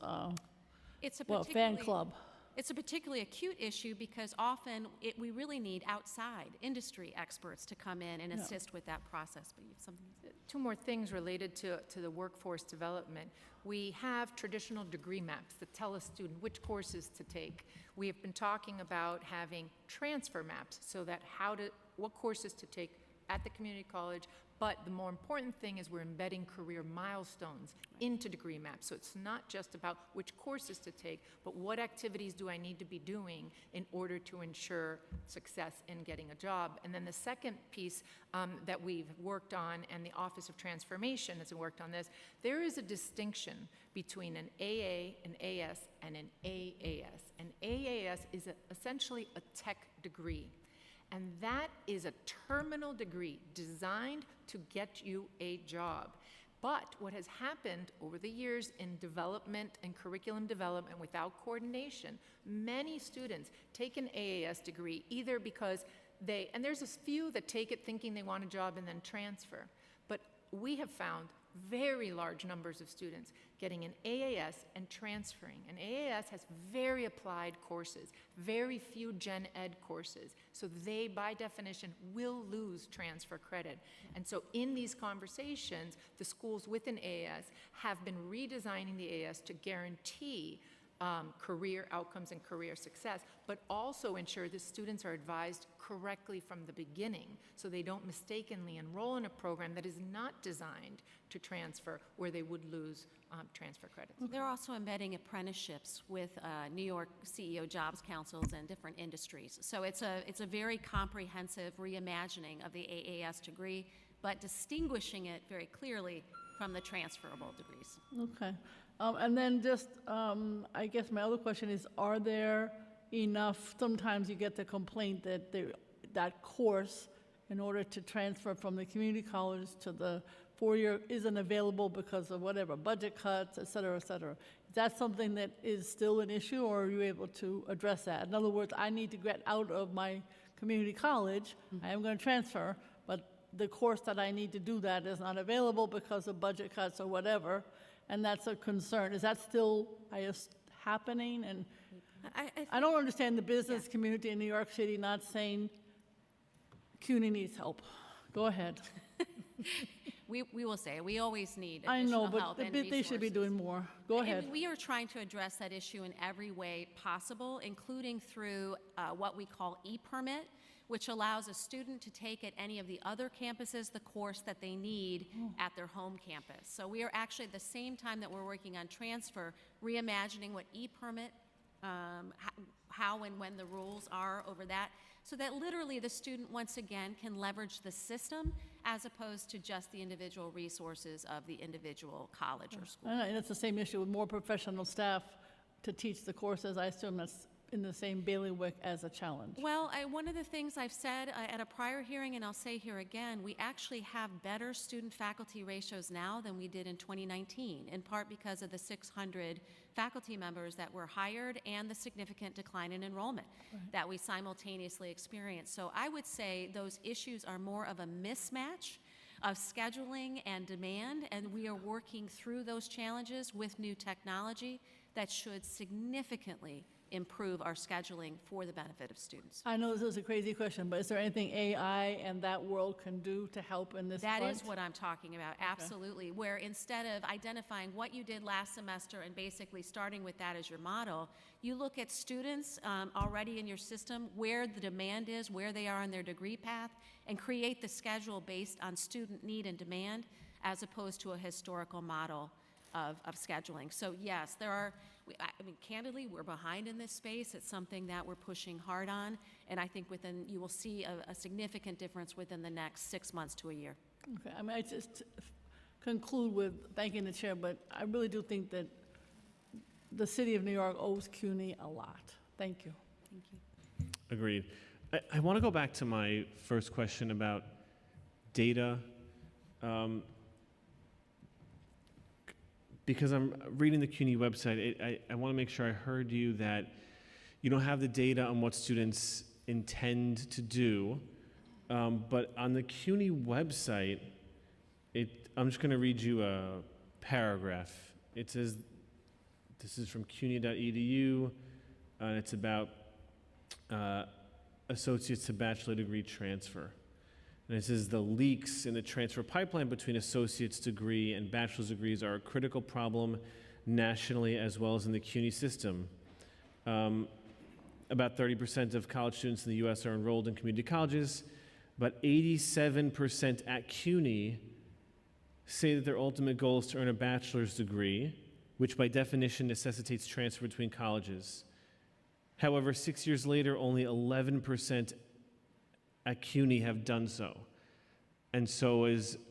fan club. It's a particularly acute issue because often we really need outside industry experts to come in and assist with that process. But you have something to say? Two more things related to the workforce development. We have traditional degree maps that tell a student which courses to take. We have been talking about having transfer maps so that what courses to take at the community college, but the more important thing is we're embedding career milestones into degree maps. So it's not just about which courses to take, but what activities do I need to be doing in order to ensure success in getting a job. And then the second piece that we've worked on, and the Office of Transformation has worked on this, there is a distinction between an AA, an AS, and an AAS. An AAS is essentially a tech degree. And that is a terminal degree designed to get you a job. But what has happened over the years in development and curriculum development without coordination, many students take an AAS degree either because and there's a few that take it thinking they want a job and then transfer. But we have found very large numbers of students getting an AAS and transferring. An AAS has very applied courses, very few gen ed courses, so they, by definition, will lose transfer credit. And so in these conversations, the schools with an AAS have been redesigning the AAS to guarantee career outcomes and career success, but also ensure that students are advised correctly from the beginning so they don't mistakenly enroll in a program that is not designed to transfer where they would lose transfer credits. They're also embedding apprenticeships with New York CEO jobs councils and different industries. So it's a very comprehensive reimagining of the AAS degree, but distinguishing it very clearly from the transferable degrees. Okay. And then just, I guess my other question is, are there enough, sometimes you get the complaint that that course, in order to transfer from the community college to the four-year, isn't available because of whatever, budget cuts, et cetera, et cetera. Is that something that is still an issue, or are you able to address that? In other words, I need to get out of my community college, I am going to transfer, but the course that I need to do that is not available because of budget cuts or whatever, and that's a concern. Is that still happening? And I don't understand the business community in New York City not saying CUNY needs help. Go ahead. We will say, we always need I additional know, but help and they should be resources. doing more. Go ahead. And we are trying to address that issue in every way possible, including through what we call e-permit, which allows a student to take at any of the other campuses the course that they need at their home campus. So we are actually, at the same time that we're working on transfer, reimagining what e-permit, how and when the rules are over that, so that literally the student, once again, can leverage the system as opposed to just the individual resources of the individual college or school. And it's the same issue with more professional staff to teach the courses. I assume that's in the same bailiwick as a challenge. Well, one of the things I've said at a prior hearing, and I'll say here again, we actually have better student-faculty ratios now than we did in 2019, in part because of the 600 faculty members that were hired and the significant decline in enrollment that we simultaneously experienced. So I would say those issues are more of a mismatch of scheduling and demand, and we are working through those challenges with new technology that should significantly improve our scheduling for the benefit of students. I know this is a crazy question, but is there anything AI and that world can do to help in this That front? is what I'm talking about, absolutely. Where instead of identifying what you did last semester and basically starting with that as your model, you look at students already in your system, where the demand is, where they are on their degree path, and create the schedule based on student need and demand, as opposed to a historical model of scheduling. So yes, there are, I mean, candidly, we're behind in this space. It's something that we're pushing hard on, and I think you will see a significant difference within the next 6 months to a year. Okay, I mean, I just conclude with thanking the chair, but I really do think that the city of New York owes CUNY a lot. Thank you. Thank you. Agreed. I want to go back to my first question about data. Because I'm reading the CUNY website, I want to make sure I heard you that you don't have the data on what students intend to do, but on the CUNY website, I'm just going to read you a paragraph. It says, this is from cuny.edu, and it's about associate's to bachelor degree transfer. And it says the leaks in the transfer pipeline between associate's degree and bachelor's degrees are a critical problem nationally as well as in the CUNY system. About 30% of college students in the U.S. are enrolled in community colleges, but 87% at CUNY say that their ultimate goal is to earn a bachelor's degree, which by definition necessitates transfer between colleges. However, 6 years later, only 11% at CUNY have done so. And so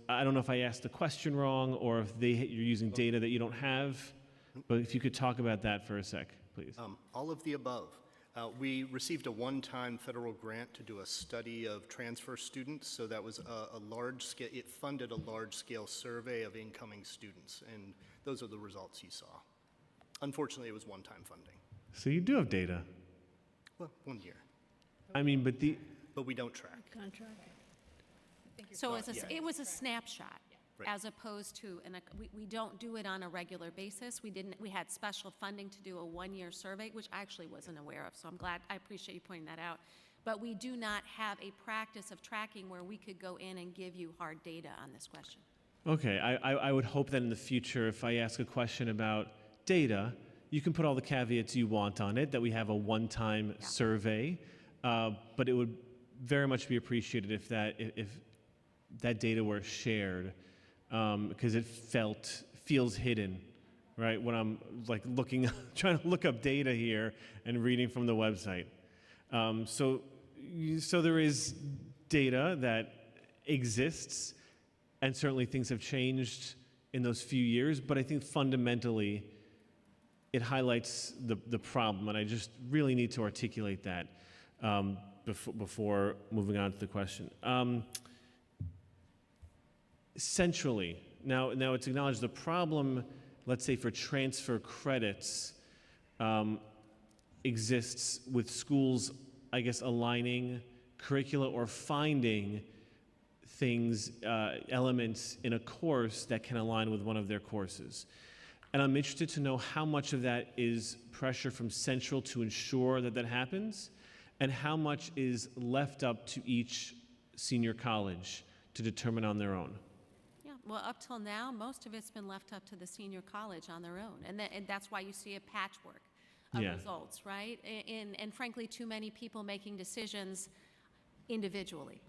I don't know if I asked the question wrong or if you're using data that you don't have, but if you could talk about that for a sec, please. All of the above. We received a one-time federal grant to do a study of transfer students, so that was a large scale, it funded a large-scale survey of incoming students, and those are the results you saw. Unfortunately, it was one-time funding. So you do have data. Well, 1 year, I mean, but we don't track. Contract. So yeah. it was a snapshot, Right. as opposed to, we don't do it on a regular basis. We had special funding to do a one-year survey, which I actually wasn't aware of, so I appreciate you pointing that out. But we do not have a practice of tracking where we could go in and give you hard data on this question. okay, I would hope that in the future, if I ask a question about data, you can put all the caveats you want on it, that we have a one-time survey, but it would very much be appreciated if that data were shared, because it feels hidden, right? When I'm like trying to look up data here and reading from the website. So there is data that exists, and certainly things have changed in those few years, but I think fundamentally it highlights the problem, and I just really need to articulate that before moving on to the question. Centrally, now it's acknowledged the problem, let's say for transfer credits, exists with schools, I guess, aligning curricula or finding things, elements in a course that can align with one of their courses. And I'm interested to know how much of that is pressure from Central to ensure that that happens, and how much is left up to each senior college to determine on their own. Yeah, well, up till now, most of it's been left up to the senior college on their own, and that's why you see a patchwork of Yeah. results, right? And frankly, too many people making decisions individually.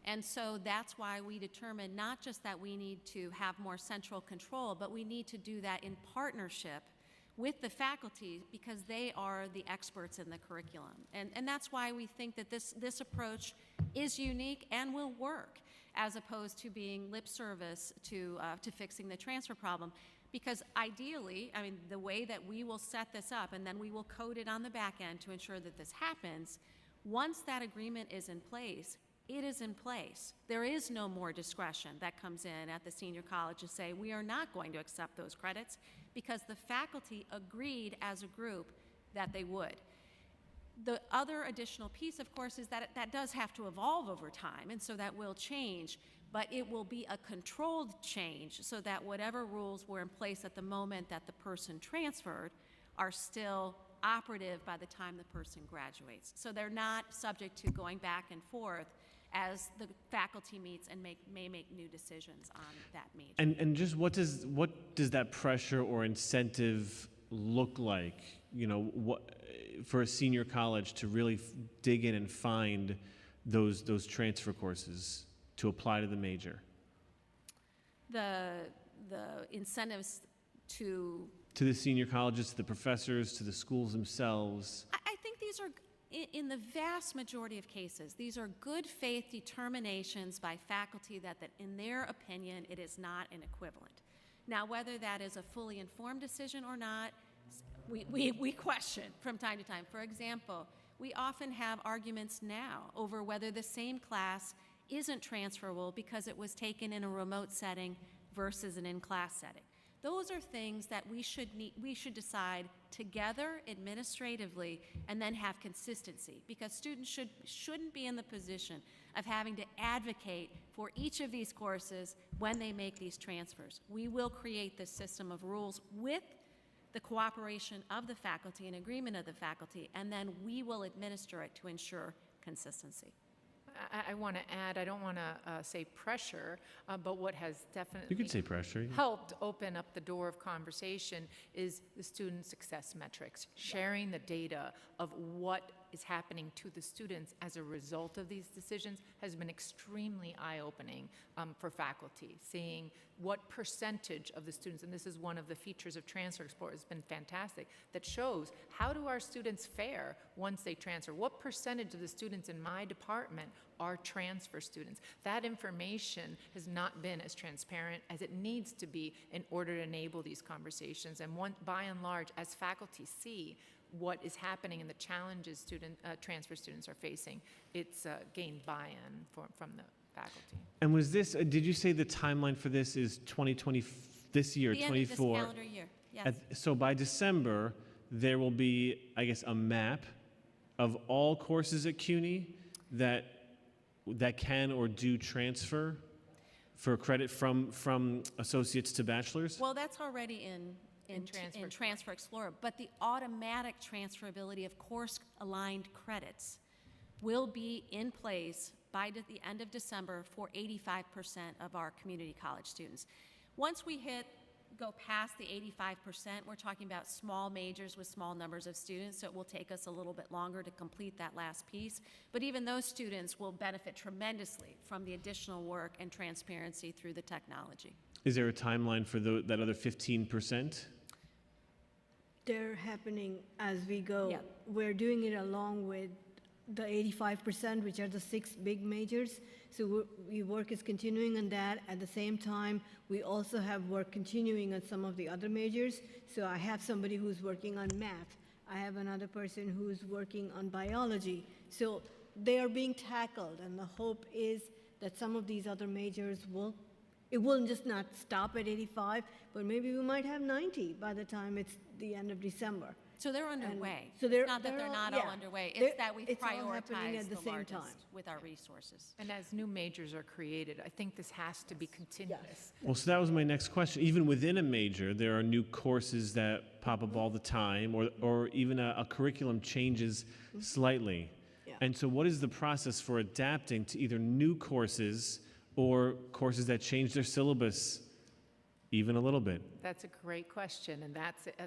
And so that's why we determined not just that we need to have more central control, but we need to do that in partnership with the faculty, because they are the experts in the curriculum. And that's why we think that this approach is unique and will work, as opposed to being lip service to fixing the transfer problem. Because ideally, I mean, the way that we will set this up, and then we will code it on the back end to ensure that this happens, once that agreement is in place, it is in place. There is no more discretion that comes in at the senior college to say, we are not going to accept those credits, because the faculty agreed as a group that they would. The other additional piece, of course, is that that does have to evolve over time, and so that will change, but it will be a controlled change so that whatever rules were in place at the moment that the person transferred are still operative by the time the person graduates. So they're not subject to going back and forth as the faculty meets and may make new decisions on that major. And just what does that pressure or incentive look like? You know, what for a senior college to really dig in and find those transfer courses to apply to the major? The incentives to the senior colleges, to the professors, to the schools themselves. I think these are, in the vast majority of cases, these are good faith determinations by faculty that in their opinion, it is not an equivalent. Now, whether that is a fully informed decision or not, we question from time to time. For example, we often have arguments now over whether the same class isn't transferable because it was taken in a remote setting versus an in-class setting. Those are things that we should decide together administratively and then have consistency, because students shouldn't be in the position of having to advocate for each of these courses when they make these transfers. We will create this system of rules with the cooperation of the faculty and agreement of the faculty, and then we will administer it to ensure consistency. I want to add, I don't want to say pressure, but what has definitely You could say pressure. helped open up the door of conversation is the student success metrics, sharing the data of what is happening to the students as a result of these decisions has been extremely eye-opening for faculty, seeing what percentage of the students, and this is one of the features of Transfer Explorer, has been fantastic, that shows how do our students fare once they transfer? What percentage of the students in my department are transfer students? That information has not been as transparent as it needs to be in order to enable these conversations. And by and large, as faculty see what is happening and the challenges transfer students are facing, it's gained buy-in from the faculty. And was this, did you say the timeline for this is 2020, this year, The end of this 24? calendar year, yes. So by December, there will be, I guess, a map of all courses at CUNY that can or do transfer for credit from associates to bachelor's? Well, that's already in Transfer Transfer Explorer, but the automatic transferability of course-aligned credits will be in place by the end of December for 85% of our community college students. Once we go past the 85%, we're talking about small majors with small numbers of students, so it will take us a little bit longer to complete that last piece. But even those students will benefit tremendously from the additional work and transparency through the technology. Is there a timeline for that other 15%? They're happening as we go. Yeah. We're doing it along with the 85%, which are the 6 big majors. So work is continuing on that. At the same time, we also have work continuing on some of the other majors. So I have somebody who's working on math. I have another person who's working on biology. So they are being tackled, and the hope is that some of these other majors it will just not stop at 85, but maybe we might have 90 by the time it's the end of December. So they're underway. so It's not that they're not all underway. It's that we've it's all happening prioritized at the the same largest time. with our resources. And as new majors are created, I think this has to be continuous. Well, so that was my next question. Even within a major, there are new courses that pop up all the time, or even a curriculum changes slightly. Yeah. And so what is the process for adapting to either new courses or courses that change their syllabus even a little bit? That's a great question, and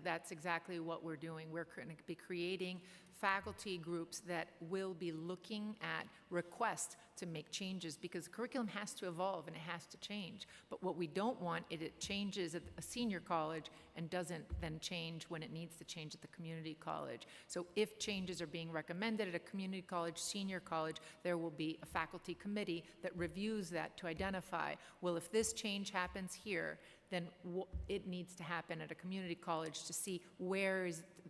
that's exactly what we're doing. We're going to be creating faculty groups that will be looking at requests to make changes, because the curriculum has to evolve and it has to change. But what we don't want is it changes at a senior college and doesn't then change when it needs to change at the community college. So if changes are being recommended at a community college, senior college, there will be a faculty committee that reviews that to identify, well, if this change happens here, then it needs to happen at a community college to see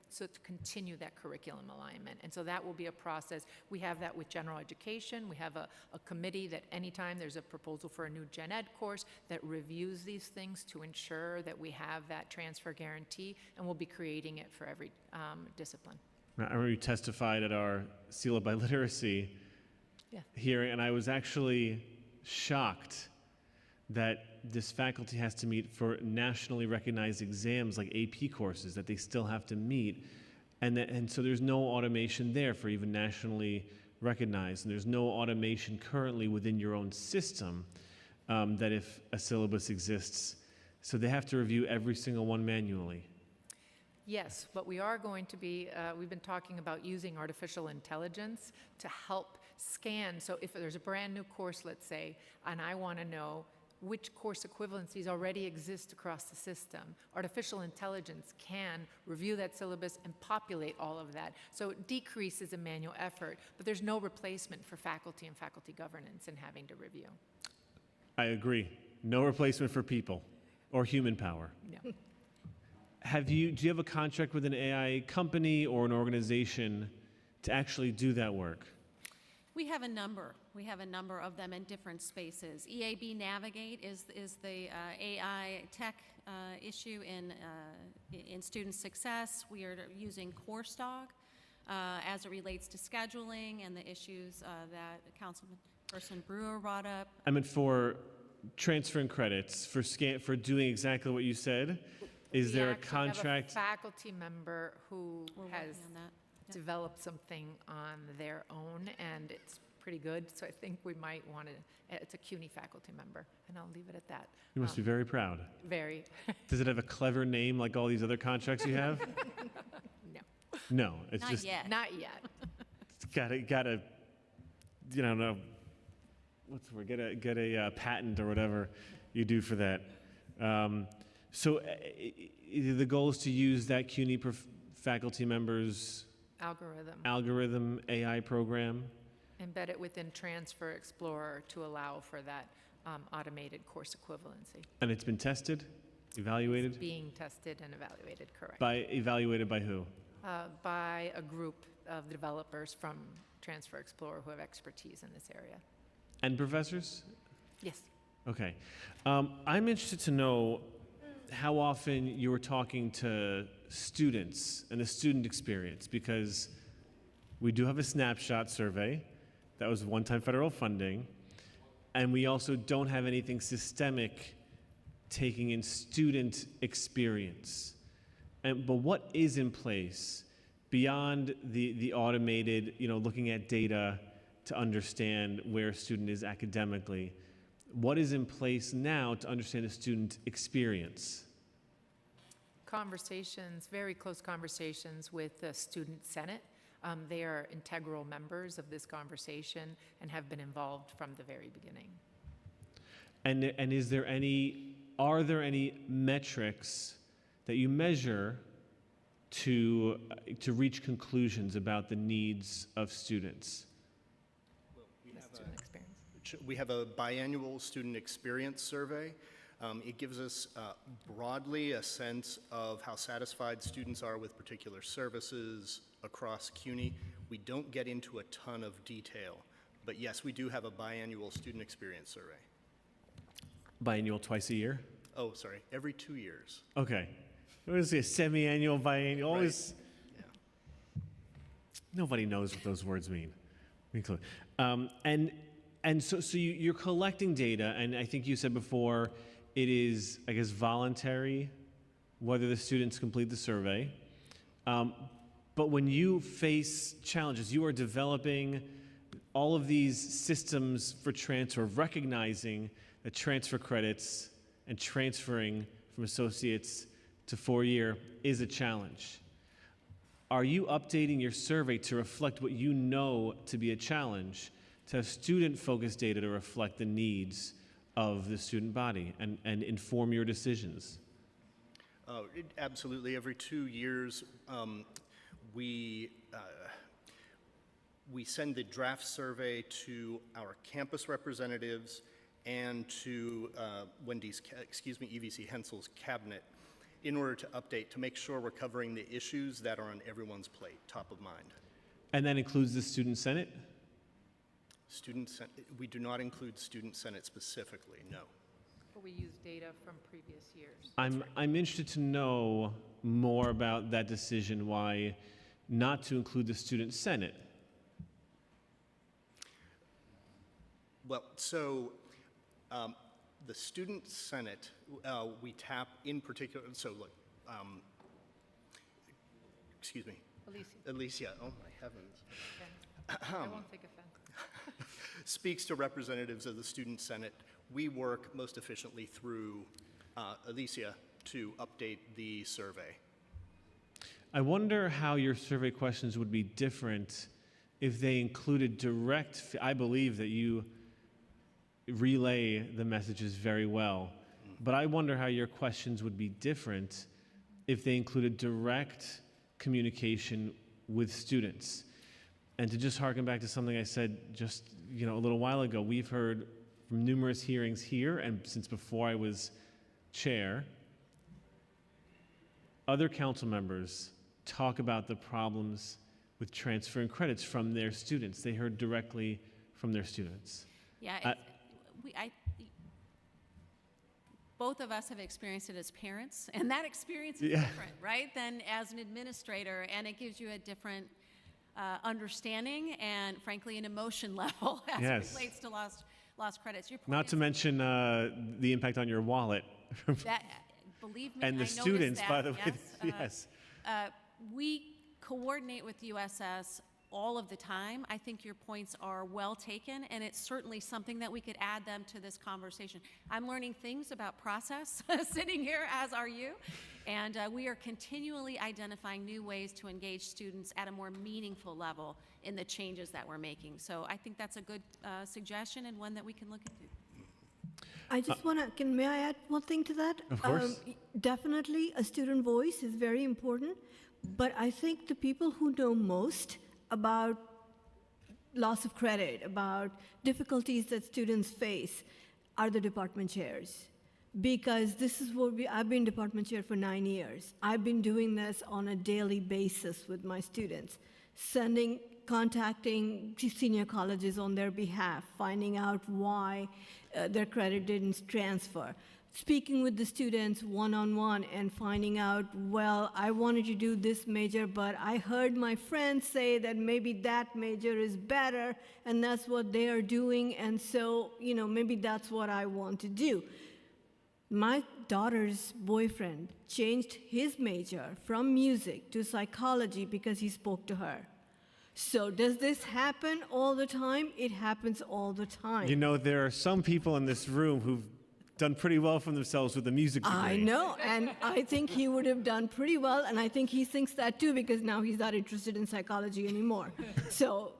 so to continue that curriculum alignment. And so that will be a process. We have that with general education. We have a committee that anytime there's a proposal for a new gen ed course that reviews these things to ensure that we have that transfer guarantee, and we'll be creating it for every discipline. I remember you testified at our Seal of Biliteracy hearing, and I was actually shocked that this faculty has to meet for nationally recognized exams like AP courses that they still have to meet. And so there's no automation there for even nationally recognized, and there's no automation currently within your own system that if a syllabus exists, so they have to review every single one manually. Yes, but we are going to be, we've been talking about using artificial intelligence to help scan. So if there's a brand new course, let's say, and I want to know which course equivalencies already exist across the system, artificial intelligence can review that syllabus and populate all of that. So it decreases a manual effort, but there's no replacement for faculty and faculty governance in having to review. I agree. No replacement for people or human power. No. Do you have a contract with an AI company or an organization to actually do that work? We have a number. We have a number of them in different spaces. EAB Navigate is the AI tech issue in student success. We are using CourseDog as it relates to scheduling and the issues that Councilperson Brewer brought up. I meant for transferring credits, for doing exactly what you said. Is there a We actually contract? have a faculty member who We're has working on that. Yep. developed something on their own, and it's pretty good, so I think we might want to, it's a CUNY faculty member, and I'll leave it at that. You must be very proud. Very, Does it have a clever name like all these other contracts you have? no, No, it's Not just yet. not yet. gotta, you know, no, what's the word? Get a patent or whatever you do for that. So the goal is to use that CUNY faculty members' algorithm AI program. Embed it within Transfer Explorer to allow for that automated course equivalency. And it's been tested, evaluated? Being tested and evaluated, correct. Evaluated by who? By a group of developers from Transfer Explorer who have expertise in this area. And professors? Yes. Okay. I'm interested to know how often you were talking to students and the student experience, because we do have a snapshot survey that was one-time federal funding, and we also don't have anything systemic taking in student experience. But what is in place beyond the automated, looking at data to understand where a student is academically? What is in place now to understand a student experience? Conversations, very close conversations with the Student Senate. They are integral members of this conversation and have been involved from the very beginning. And are there any metrics that you measure to reach conclusions about the needs of students? Student experience. We have a biannual student experience survey. It gives us broadly a sense of how satisfied students are with particular services across CUNY. We don't get into a ton of detail, but yes, we do have a biannual student experience survey. Biannual, twice a year? Oh, sorry, every 2 years. Okay. What is it, a semi-annual, biannual? Always. Yeah. Nobody knows what those words mean. So you're collecting data, and I think you said before it is, I guess, voluntary whether the students complete the survey. But when you face challenges, you are developing all of these systems for transfer, recognizing that transfer credits and transferring from associates to four-year is a challenge. Are you updating your survey to reflect what you know to be a challenge, to have student-focused data to reflect the needs of the student body and inform your decisions? Absolutely. Every 2 years, we send the draft survey to our campus representatives and to EVC Hensel's cabinet in order to update, to make sure we're covering the issues that are on everyone's plate, top of mind. And that includes the Student Senate? We do not include Student Senate specifically, no. But we use data from previous years. I'm interested to know more about that decision, why not to include the Student Senate. Well, so the Student Senate, we tap in particular, so look, excuse me, Alicia, oh my heavens, I won't take offense. speaks to representatives of the Student Senate. We work most efficiently through Alicia to update the survey. I wonder how your survey questions would be different if they included I believe that you relay the messages very well, but I wonder how your questions would be different if they included direct communication with students. And to just harken back to something I said just a little while ago, we've heard from numerous hearings here and since before I was chair, other council members talk about the problems with transferring credits from their students. They heard directly from their students. Yeah, both of us have experienced it as parents, and that experience is different, right, than as an administrator, and it gives you a different understanding and, frankly, an emotion level as it relates to lost credits. Your point Not to mention the impact on your wallet. that, believe me, And the I noticed students, that, by the way. yes. Yes. We coordinate with USS all of the time. I think your points are well taken, and it's certainly something that we could add them to this conversation. I'm learning things about process sitting here, as are you, and we are continually identifying new ways to engage students at a more meaningful level in the changes that we're making. So I think that's a good suggestion and one that we can look into. I just want to, may I add one thing to that? Of course. Definitely, a student voice is very important, but I think the people who know most about loss of credit, about difficulties that students face, are the department chairs. Because this is what I've been department chair for 9 years. I've been doing this on a daily basis with my students, contacting senior colleges on their behalf, finding out why their credit didn't transfer, speaking with the students one-on-one and finding out, well, I wanted to do this major, but I heard my friends say that maybe that major is better, and that's what they are doing, and so, maybe that's what I want to do. My daughter's boyfriend changed his major from music to psychology because he spoke to her. So does this happen all the time? It happens all the time. There are some people in this room who've done pretty well for themselves with a music degree. I know, and I think he would have done pretty well, and I think he thinks that too because now he's not interested in psychology anymore. So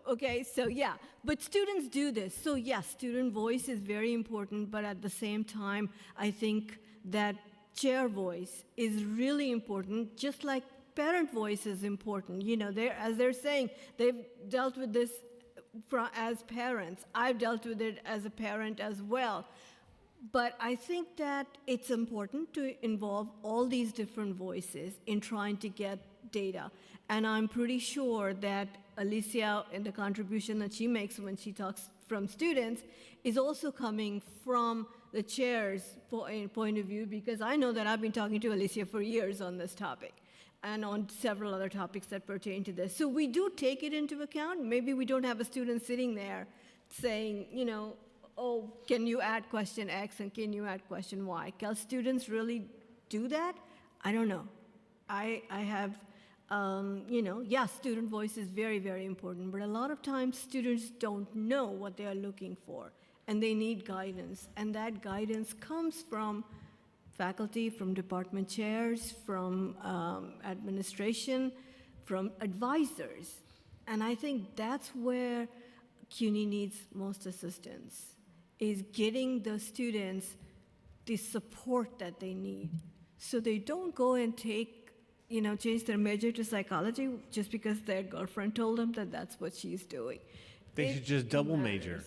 yeah, but students do this. So yes, student voice is very important, but at the same time, I think that chair voice is really important, just like parent voice is important. As they're saying, they've dealt with this as parents. I've dealt with it as a parent as well. But I think that it's important to involve all these different voices in trying to get data. And I'm pretty sure that Alicia, in the contribution that she makes when she talks from students, is also coming from the chair's point of view, because I know that I've been talking to Alicia for years on this topic and on several other topics that pertain to this. So we do take it into account. Maybe we don't have a student sitting there saying, oh, can you add question X and can you add question Y? Can students really do that? I don't know. I have, student voice is very, very important, but a lot of times students don't know what they are looking for, and they need guidance, and that guidance comes from faculty, from department chairs, from administration, from advisors, and I think that's where CUNY needs most assistance, is getting the students the support that they need. So they don't go and change their major to psychology just because their girlfriend told them that that's what she's doing. They should just double major.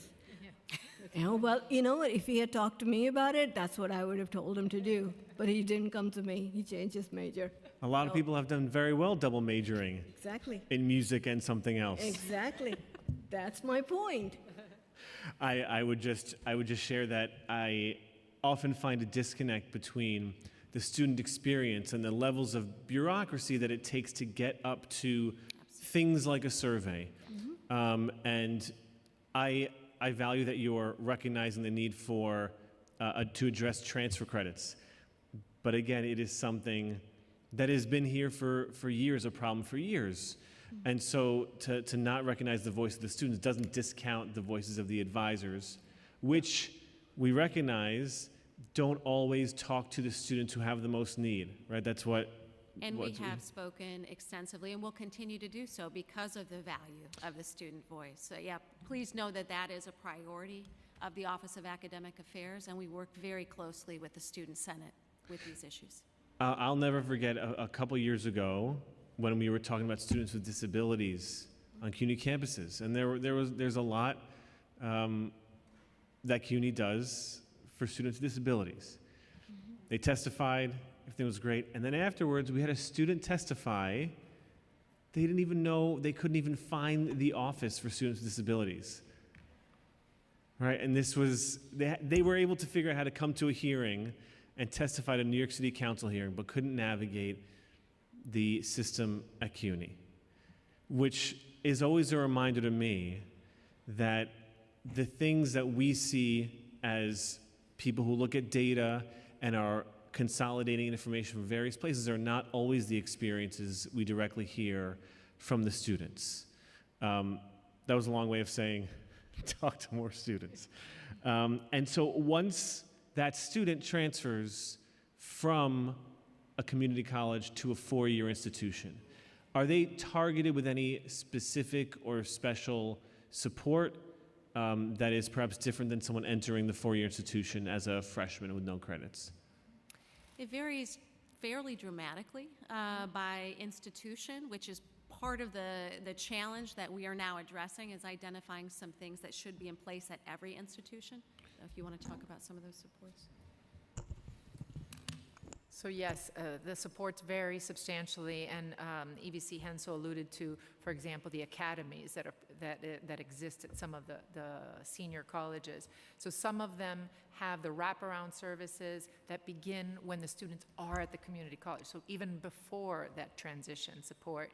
Well, what? If he had talked to me about it, that's what I would have told him to do. But he didn't come to me. He changed his major. A lot of people have done very well double majoring. Exactly. In music and something else. Exactly. That's my point. I would just share that I often find a disconnect between the student experience and the levels of bureaucracy that it takes to get up to things like a survey. Mm-hmm. And I value that you're recognizing the need for to address transfer credits. But again, it is something that has been here for years, a problem for years. And so to not recognize the voice of the students doesn't discount the voices of the advisors, which we recognize don't always talk to the students who have the most need, right? That's what. And we have spoken extensively, and will continue to do so because of the value of the student voice. So yeah, please know that that is a priority of the Office of Academic Affairs, and we work very closely with the Student Senate with these issues. I'll never forget a couple years ago when we were talking about students with disabilities on CUNY campuses, and there's a lot that CUNY does for students with disabilities. They testified, everything was great, and then afterwards we had a student testify. They didn't even know, they couldn't even find the office for students with disabilities. Right, and this was, they were able to figure out how to come to a hearing and testify at a New York City Council hearing, but couldn't navigate the system at CUNY, which is always a reminder to me that the things that we see as people who look at data and are consolidating information from various places are not always the experiences we directly hear from the students. That was a long way of saying, talk to more students. And so once that student transfers from a community college to a four-year institution, are they targeted with any specific or special support that is perhaps different than someone entering the four-year institution as a freshman with no credits? It varies fairly dramatically by institution, which is part of the challenge that we are now addressing, is identifying some things that should be in place at every institution. If you want to talk about some of those supports. So yes, the supports vary substantially, and EVC Hensel alluded to, for example, the academies that exist at some of the senior colleges. So some of them have the wraparound services that begin when the students are at the community college. So even before that transition support,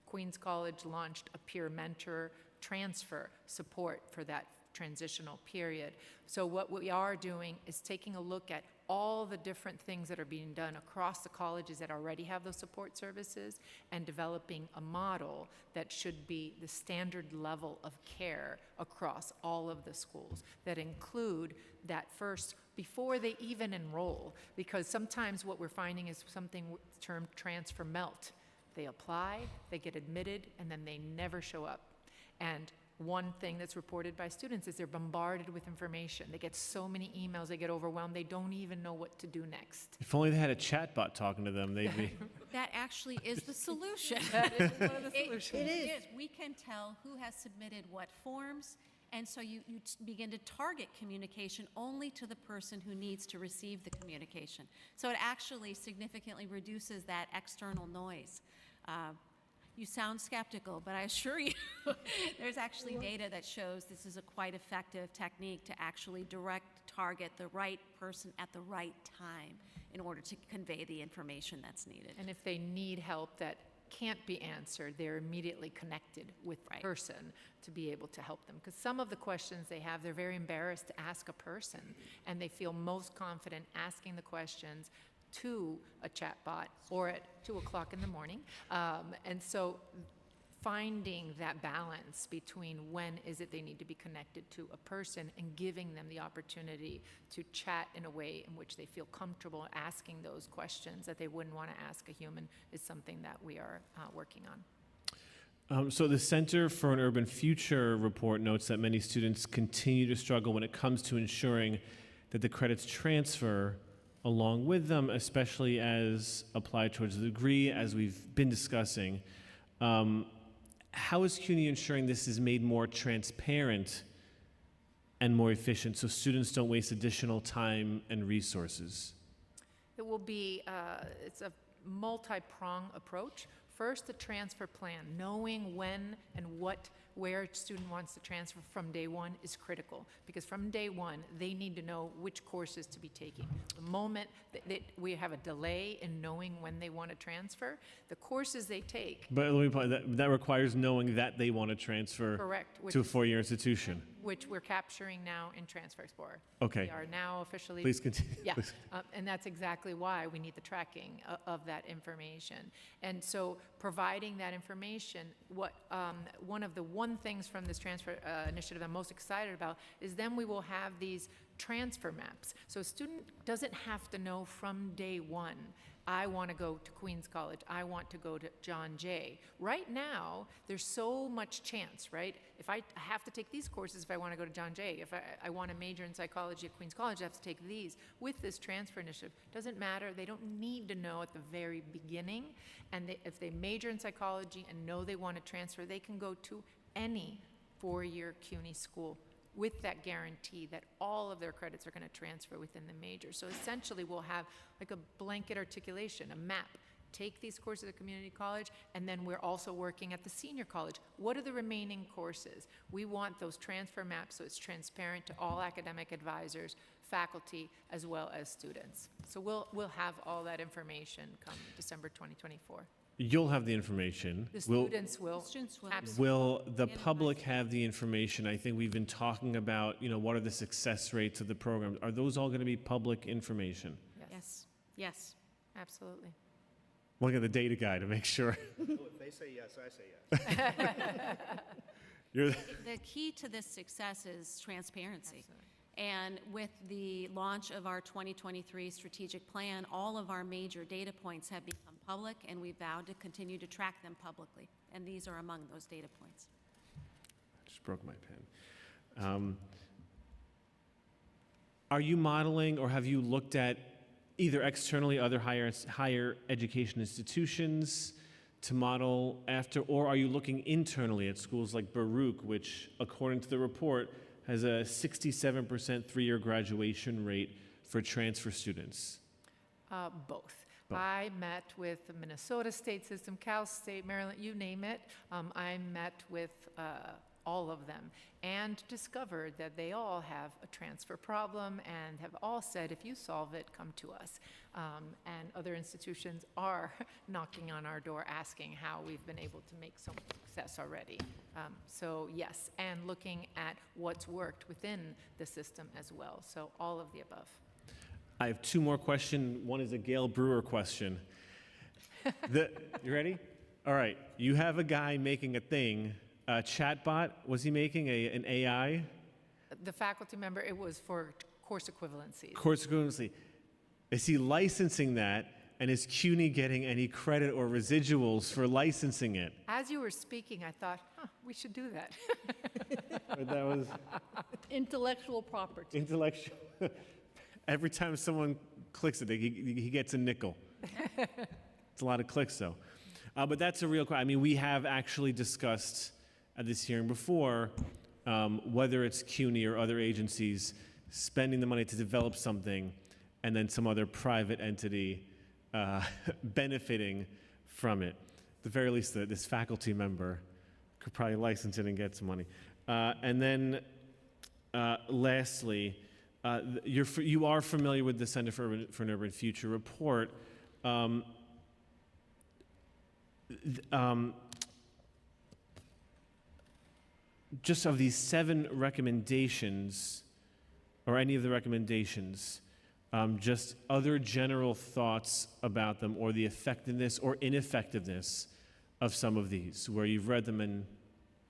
Queens College launched a peer mentor transfer support for that transitional period. So what we are doing is taking a look at all the different things that are being done across the colleges that already have those support services and developing a model that should be the standard level of care across all of the schools that include that first, before they even enroll, because sometimes what we're finding is something termed transfer melt. They apply, they get admitted, and then they never show up. And one thing that's reported by students is they're bombarded with information. They get so many emails, they get overwhelmed, they don't even know what to do next. If only they had a chatbot talking to them, they'd be. That actually is the solution. That is one of the solutions. It is. We can tell who has submitted what forms, and so you begin to target communication only to the person who needs to receive the communication. So it actually significantly reduces that external noise. You sound skeptical, but I assure you there's actually data that shows this is a quite effective technique to actually target the right person at the right time in order to convey the information that's needed. And if they need help that can't be answered, they're immediately connected with the person to be able to help them. Because some of the questions they have, they're very embarrassed to ask a person, and they feel most confident asking the questions to a chatbot or at 2 o'clock in the morning. And so finding that balance between when is it they need to be connected to a person and giving them the opportunity to chat in a way in which they feel comfortable asking those questions that they wouldn't want to ask a human is something that we are working on. So the Center for an Urban Future report notes that many students continue to struggle when it comes to ensuring that the credits transfer along with them, especially as applied towards the degree, as we've been discussing. How is CUNY ensuring this is made more transparent and more efficient so students don't waste additional time and resources? It will be, it's a multi-prong approach. First, the transfer plan, knowing when and where a student wants to transfer from day one is critical, because from day one, they need to know which courses to be taking. The moment that we have a delay in knowing when they want to transfer, the courses they take, But let me put that requires knowing that they want to transfer correct, to a four-year institution. which we're capturing now in Transfer Explorer. Okay. We are now officially. Please continue. Yeah, Please. and that's exactly why we need the tracking of that information. And so providing that information, one of the things from this transfer initiative I'm most excited about is then we will have these transfer maps. So a student doesn't have to know from day one, I want to go to Queens College, I want to go to John Jay. Right now, there's so much chance, right? If I have to take these courses if I want to go to John Jay, if I want to major in psychology at Queens College, I have to take these. With this transfer initiative, doesn't matter, they don't need to know at the very beginning, and if they major in psychology and know they want to transfer, they can go to any four-year CUNY school with that guarantee that all of their credits are going to transfer within the major. So essentially, we'll have like a blanket articulation, a map. Take these courses at community college, and then we're also working at the senior college. What are the remaining courses? We want those transfer maps so it's transparent to all academic advisors, faculty, as well as students. So we'll have all that information come December 2024. You'll have the information. The students will. Students will. Absolutely. Will the public have the information? I think we've been talking about, what are the success rates of the programs? Are those all going to be public information? Yes, yes. Absolutely. Look at the data guy to make sure. Oh, if they say yes, I say yes. You're The key to this success is transparency. And with the launch of our 2023 strategic plan, all of our major data points have become public, and we vowed to continue to track them publicly. And these are among those data points. just broke my pen. Are you modeling, or have you looked at either externally other higher education institutions to model after, or are you looking internally at schools like Baruch, which, according to the report, has a 67% three-year graduation rate for transfer students? Both. I met with the Minnesota State System, Cal State, Maryland, you name it. I met with all of them and discovered that they all have a transfer problem and have all said, if you solve it, come to us. And other institutions are knocking on our door asking how we've been able to make so much success already. So yes, and looking at what's worked within the system as well. So all of the above. I have two more questions. One is a Gail Brewer question. You ready? All right. You have a guy making a thing, a chatbot. Was he making an AI? The faculty member, it was for course equivalencies. Course equivalency. Is he licensing that? And is CUNY getting any credit or residuals for licensing it? As you were speaking, I thought, we should do that. But that was Intellectual property. intellectual. Every time someone clicks it, he gets a nickel. It's a lot of clicks, though. But that's a real question. I mean, we have actually discussed at this hearing before whether it's CUNY or other agencies spending the money to develop something and then some other private entity benefiting from it. At the very least, this faculty member could probably license it and get some money. And then lastly, you are familiar with the Center for an Urban Future report. Just of these 7 recommendations, or any of the recommendations, just other general thoughts about them, or the effectiveness or ineffectiveness of some of these, where you've read them and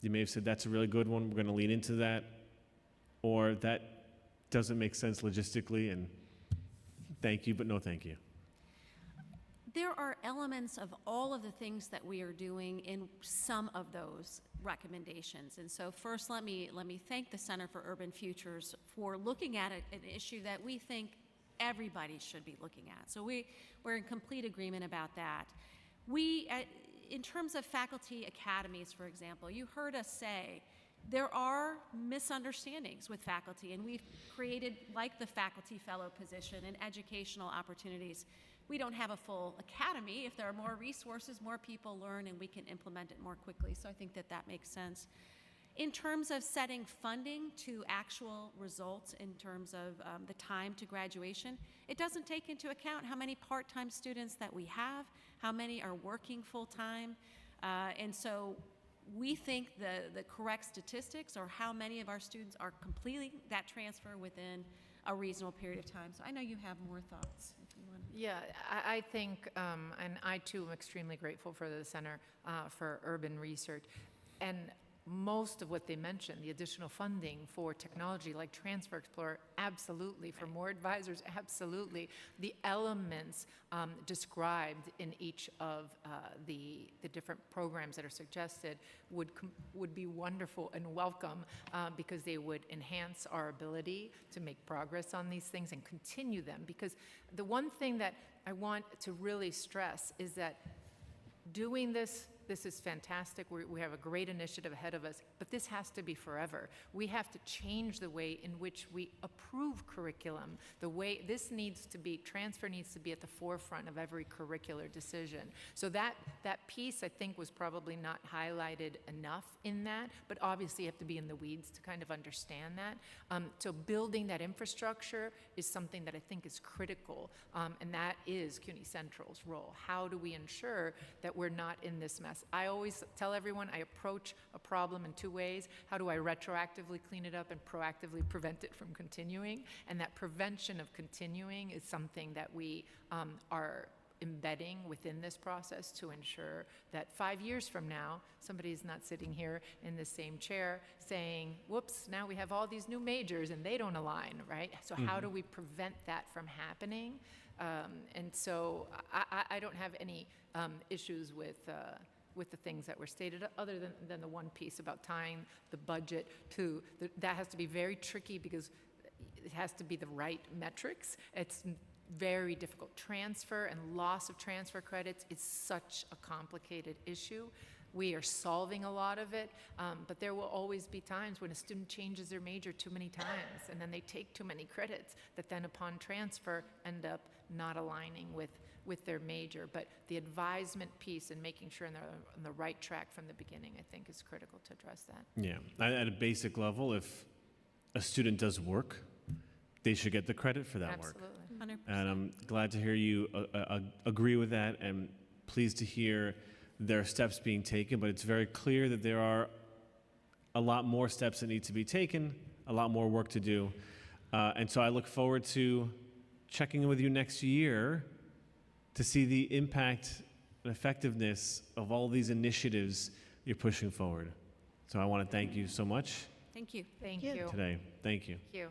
you may have said, that's a really good one, we're going to lean into that, or that doesn't make sense logistically, and thank you, but no thank you. There are elements of all of the things that we are doing in some of those recommendations. And so first, let me thank the Center for Urban Futures for looking at an issue that we think everybody should be looking at. So we're in complete agreement about that. In terms of faculty academies, for example, you heard us say there are misunderstandings with faculty, and we've created, like the faculty fellow position and educational opportunities we don't have a full academy. If there are more resources, more people learn, and we can implement it more quickly. So I think that that makes sense. In terms of setting funding to actual results in terms of the time to graduation, it doesn't take into account how many part-time students that we have, how many are working full-time, and so we think the correct statistics are how many of our students are completing that transfer within a reasonable period of time. So I know you have more thoughts. If you want. Yeah, I think, and I too am extremely grateful for the Center for Urban Research. And most of what they mentioned, the additional funding for technology like Transfer Explorer, absolutely. For more advisors, absolutely. The elements described in each of the different programs that are suggested would be wonderful and welcome because they would enhance our ability to make progress on these things and continue them. Because the one thing that I want to really stress is that doing this is fantastic. We have a great initiative ahead of us, but this has to be forever. We have to change the way in which we approve curriculum. The way this needs to be, transfer needs to be at the forefront of every curricular decision. So that piece, I think, was probably not highlighted enough in that, but obviously you have to be in the weeds to kind of understand that. So building that infrastructure is something that I think is critical, and that is CUNY Central's role. How do we ensure that we're not in this mess? I always tell everyone I approach a problem in two ways. How do I retroactively clean it up and proactively prevent it from continuing? And that prevention of continuing is something that we are embedding within this process to ensure that 5 years from now, somebody's not sitting here in the same chair saying, whoops, now we have all these new majors and they don't align, right? So how do we prevent that from happening? And so I don't have any issues with the things that were stated, other than the one piece about tying the budget to, that has to be very tricky because it has to be the right metrics. It's very difficult. Transfer and loss of transfer credits is such a complicated issue. We are solving a lot of it, but there will always be times when a student changes their major too many times, and then they take too many credits that then upon transfer end up not aligning with their major. But the advisement piece and making sure they're on the right track from the beginning, I think, is critical to address that. Yeah, at a basic level, if a student does work, they should get the credit for that work. Absolutely. 100%. And I'm glad to hear you agree with that, and pleased to hear there are steps being taken, but it's very clear that there are a lot more steps that need to be taken, a lot more work to do. And so I look forward to checking in with you next year to see the impact and effectiveness of all these initiatives you're pushing forward. So I want to thank you so much Thank you. Thank Yeah. you. today. Thank you. Thank you.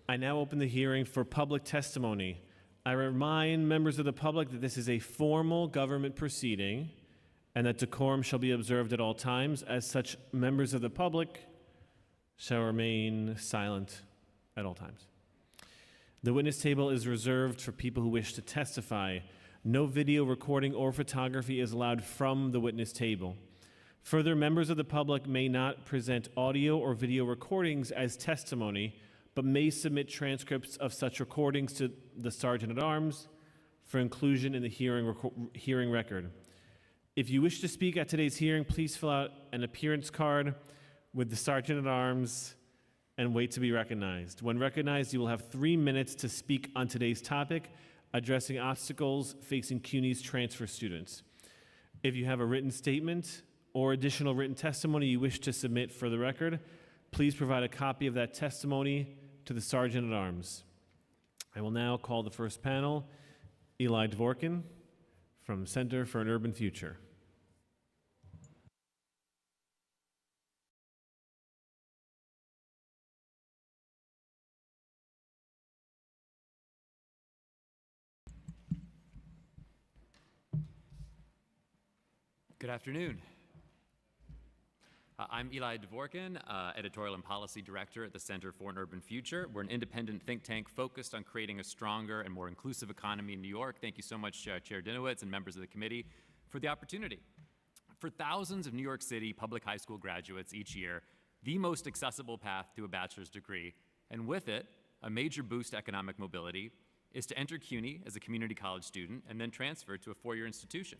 I now open the hearing for public testimony. I remind members of the public that this is a formal government proceeding and that decorum shall be observed at all times. As such, members of the public shall remain silent at all times. The witness table is reserved for people who wish to testify. No video recording or photography is allowed from the witness table. Further, members of the public may not present audio or video recordings as testimony, but may submit transcripts of such recordings to the Sergeant at Arms for inclusion in the hearing record. If you wish to speak at today's hearing, please fill out an appearance card with the Sergeant at Arms and wait to be recognized. When recognized, you will have 3 minutes to speak on today's topic, addressing obstacles facing CUNY's transfer students. If you have a written statement or additional written testimony you wish to submit for the record, please provide a copy of that testimony to the Sergeant at Arms. I will now call the first panel, Eli Dvorkin from Center for an Urban Future. Good afternoon. I'm Eli Dvorkin, Editorial and Policy Director at the Center for an Urban Future. We're an independent think tank focused on creating a stronger and more inclusive economy in New York. Thank you so much, Chair Dinowitz and members of the committee, for the opportunity. For thousands of New York City public high school graduates each year, the most accessible path to a bachelor's degree, and with it, a major boost to economic mobility, is to enter CUNY as a community college student and then transfer to a four-year institution.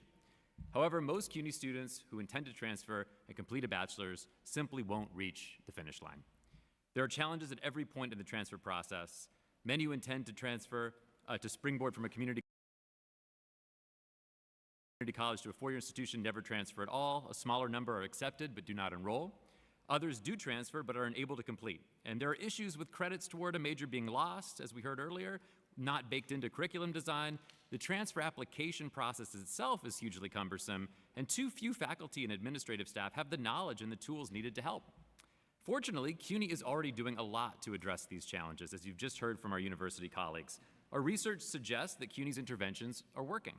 However, most CUNY students who intend to transfer and complete a bachelor's simply won't reach the finish line. There are challenges at every point in the transfer process. Many who intend to transfer to springboard from a community college to a four-year institution never transfer at all. A smaller number are accepted but do not enroll. Others do transfer but are unable to complete. And there are issues with credits toward a major being lost, as we heard earlier, not baked into curriculum design. The transfer application process itself is hugely cumbersome, and too few faculty and administrative staff have the knowledge and the tools needed to help. Fortunately, CUNY is already doing a lot to address these challenges, as you've just heard from our university colleagues. Our research suggests that CUNY's interventions are working.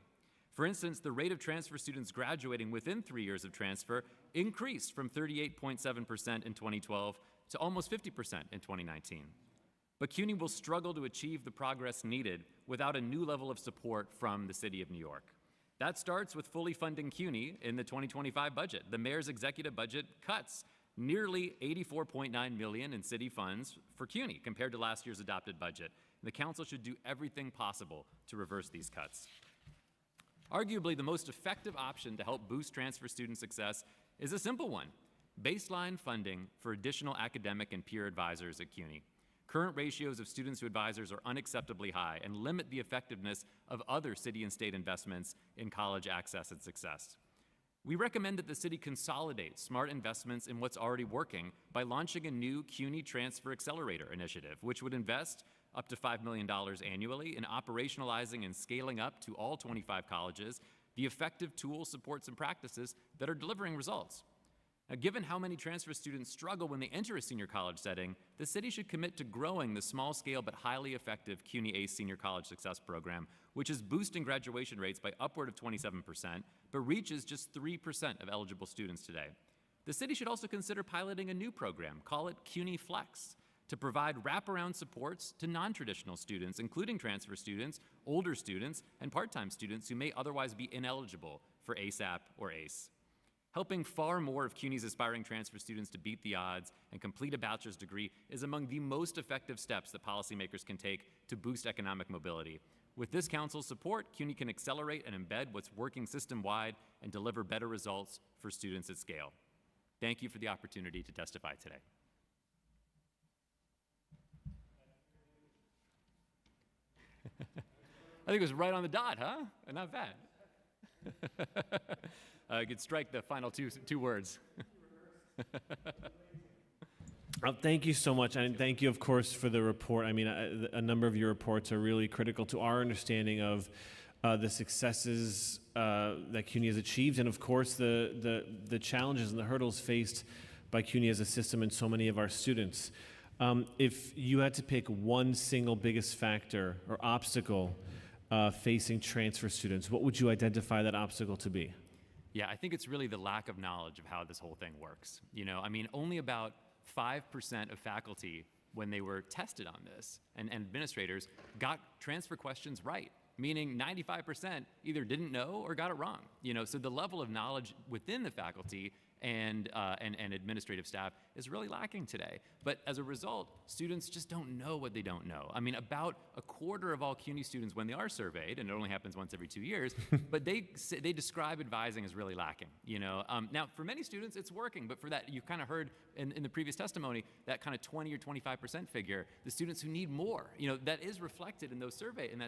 For instance, the rate of transfer students graduating within 3 years of transfer increased from 38.7% in 2012 to almost 50% in 2019. But CUNY will struggle to achieve the progress needed without a new level of support from the City of New York. That starts with fully funding CUNY in the 2025 budget. The mayor's executive budget cuts nearly $84.9 million in city funds for CUNY compared to last year's adopted budget. The council should do everything possible to reverse these cuts. Arguably, the most effective option to help boost transfer student success is a simple one: baseline funding for additional academic and peer advisors at CUNY. Current ratios of students to advisors are unacceptably high and limit the effectiveness of other city and state investments in college access and success. We recommend that the city consolidate smart investments in what's already working by launching a new CUNY Transfer Accelerator initiative, which would invest up to $5 million annually in operationalizing and scaling up to all 25 colleges the effective tools, supports, and practices that are delivering results. Now, given how many transfer students struggle when they enter a senior college setting, the city should commit to growing the small-scale but highly effective CUNY ACE Senior College Success Program, which is boosting graduation rates by upward of 27%, but reaches just 3% of eligible students today. The city should also consider piloting a new program, call it CUNY Flex, to provide wraparound supports to non-traditional students, including transfer students, older students, and part-time students who may otherwise be ineligible for ASAP or ACE. Helping far more of CUNY's aspiring transfer students to beat the odds and complete a bachelor's degree is among the most effective steps that policymakers can take to boost economic mobility. With this council's support, CUNY can accelerate and embed what's working system-wide and deliver better results for students at scale. Thank you for the opportunity to testify today. I think it was right on the dot, huh? Not bad. I could strike the final two words. Thank you so much, and thank you, of course, for the report. I mean, a number of your reports are really critical to our understanding of the successes that CUNY has achieved, and of course, the challenges and the hurdles faced by CUNY as a system and so many of our students. If you had to pick one single biggest factor or obstacle facing transfer students, what would you identify that obstacle to be? Yeah, I think it's really the lack of knowledge of how this whole thing works. You know, I mean, only about 5% of faculty, when they were tested on this, and administrators, got transfer questions right, meaning 95% either didn't know or got it wrong. You know, so the level of knowledge within the faculty and administrative staff is really lacking today. But as a result, students just don't know what they don't know. I mean, about a quarter of all CUNY students, when they are surveyed, and it only happens once every 2 years, but they describe advising as really lacking. Now, for many students, it's working, but for that, you kind of heard in the previous testimony, that kind of 20 or 25% figure, the students who need more, that is reflected in that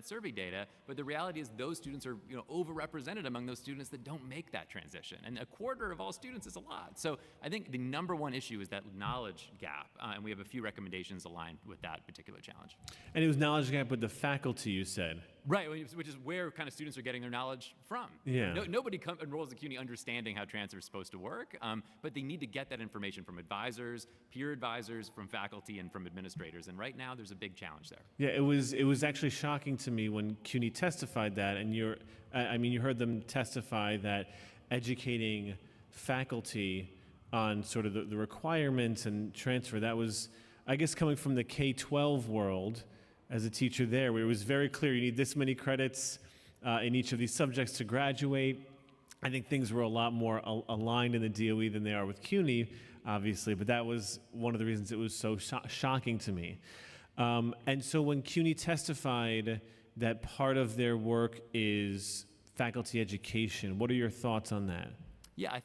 survey data, but the reality is those students are, overrepresented among those students that don't make that transition. And a quarter of all students is a lot. So I think the number one issue is that knowledge gap, and we have a few recommendations aligned with that particular challenge. And it was knowledge gap with the faculty, you said. Right, which is where kind of students are getting their knowledge from. Yeah. Nobody enrolls at CUNY understanding how transfer is supposed to work, but they need to get that information from advisors, peer advisors, from faculty, and from administrators. And right now, there's a big challenge there. Yeah, it was actually shocking to me when CUNY testified that, and you heard them testify that educating faculty on sort of the requirements and transfer, that was, I guess, coming from the K-12 world. As a teacher there, where it was very clear you need this many credits in each of these subjects to graduate. I think things were a lot more aligned in the DOE than they are with CUNY, obviously, but that was one of the reasons it was so shocking to me. And so when CUNY testified that part of their work is faculty education, what are your thoughts on that? Yeah,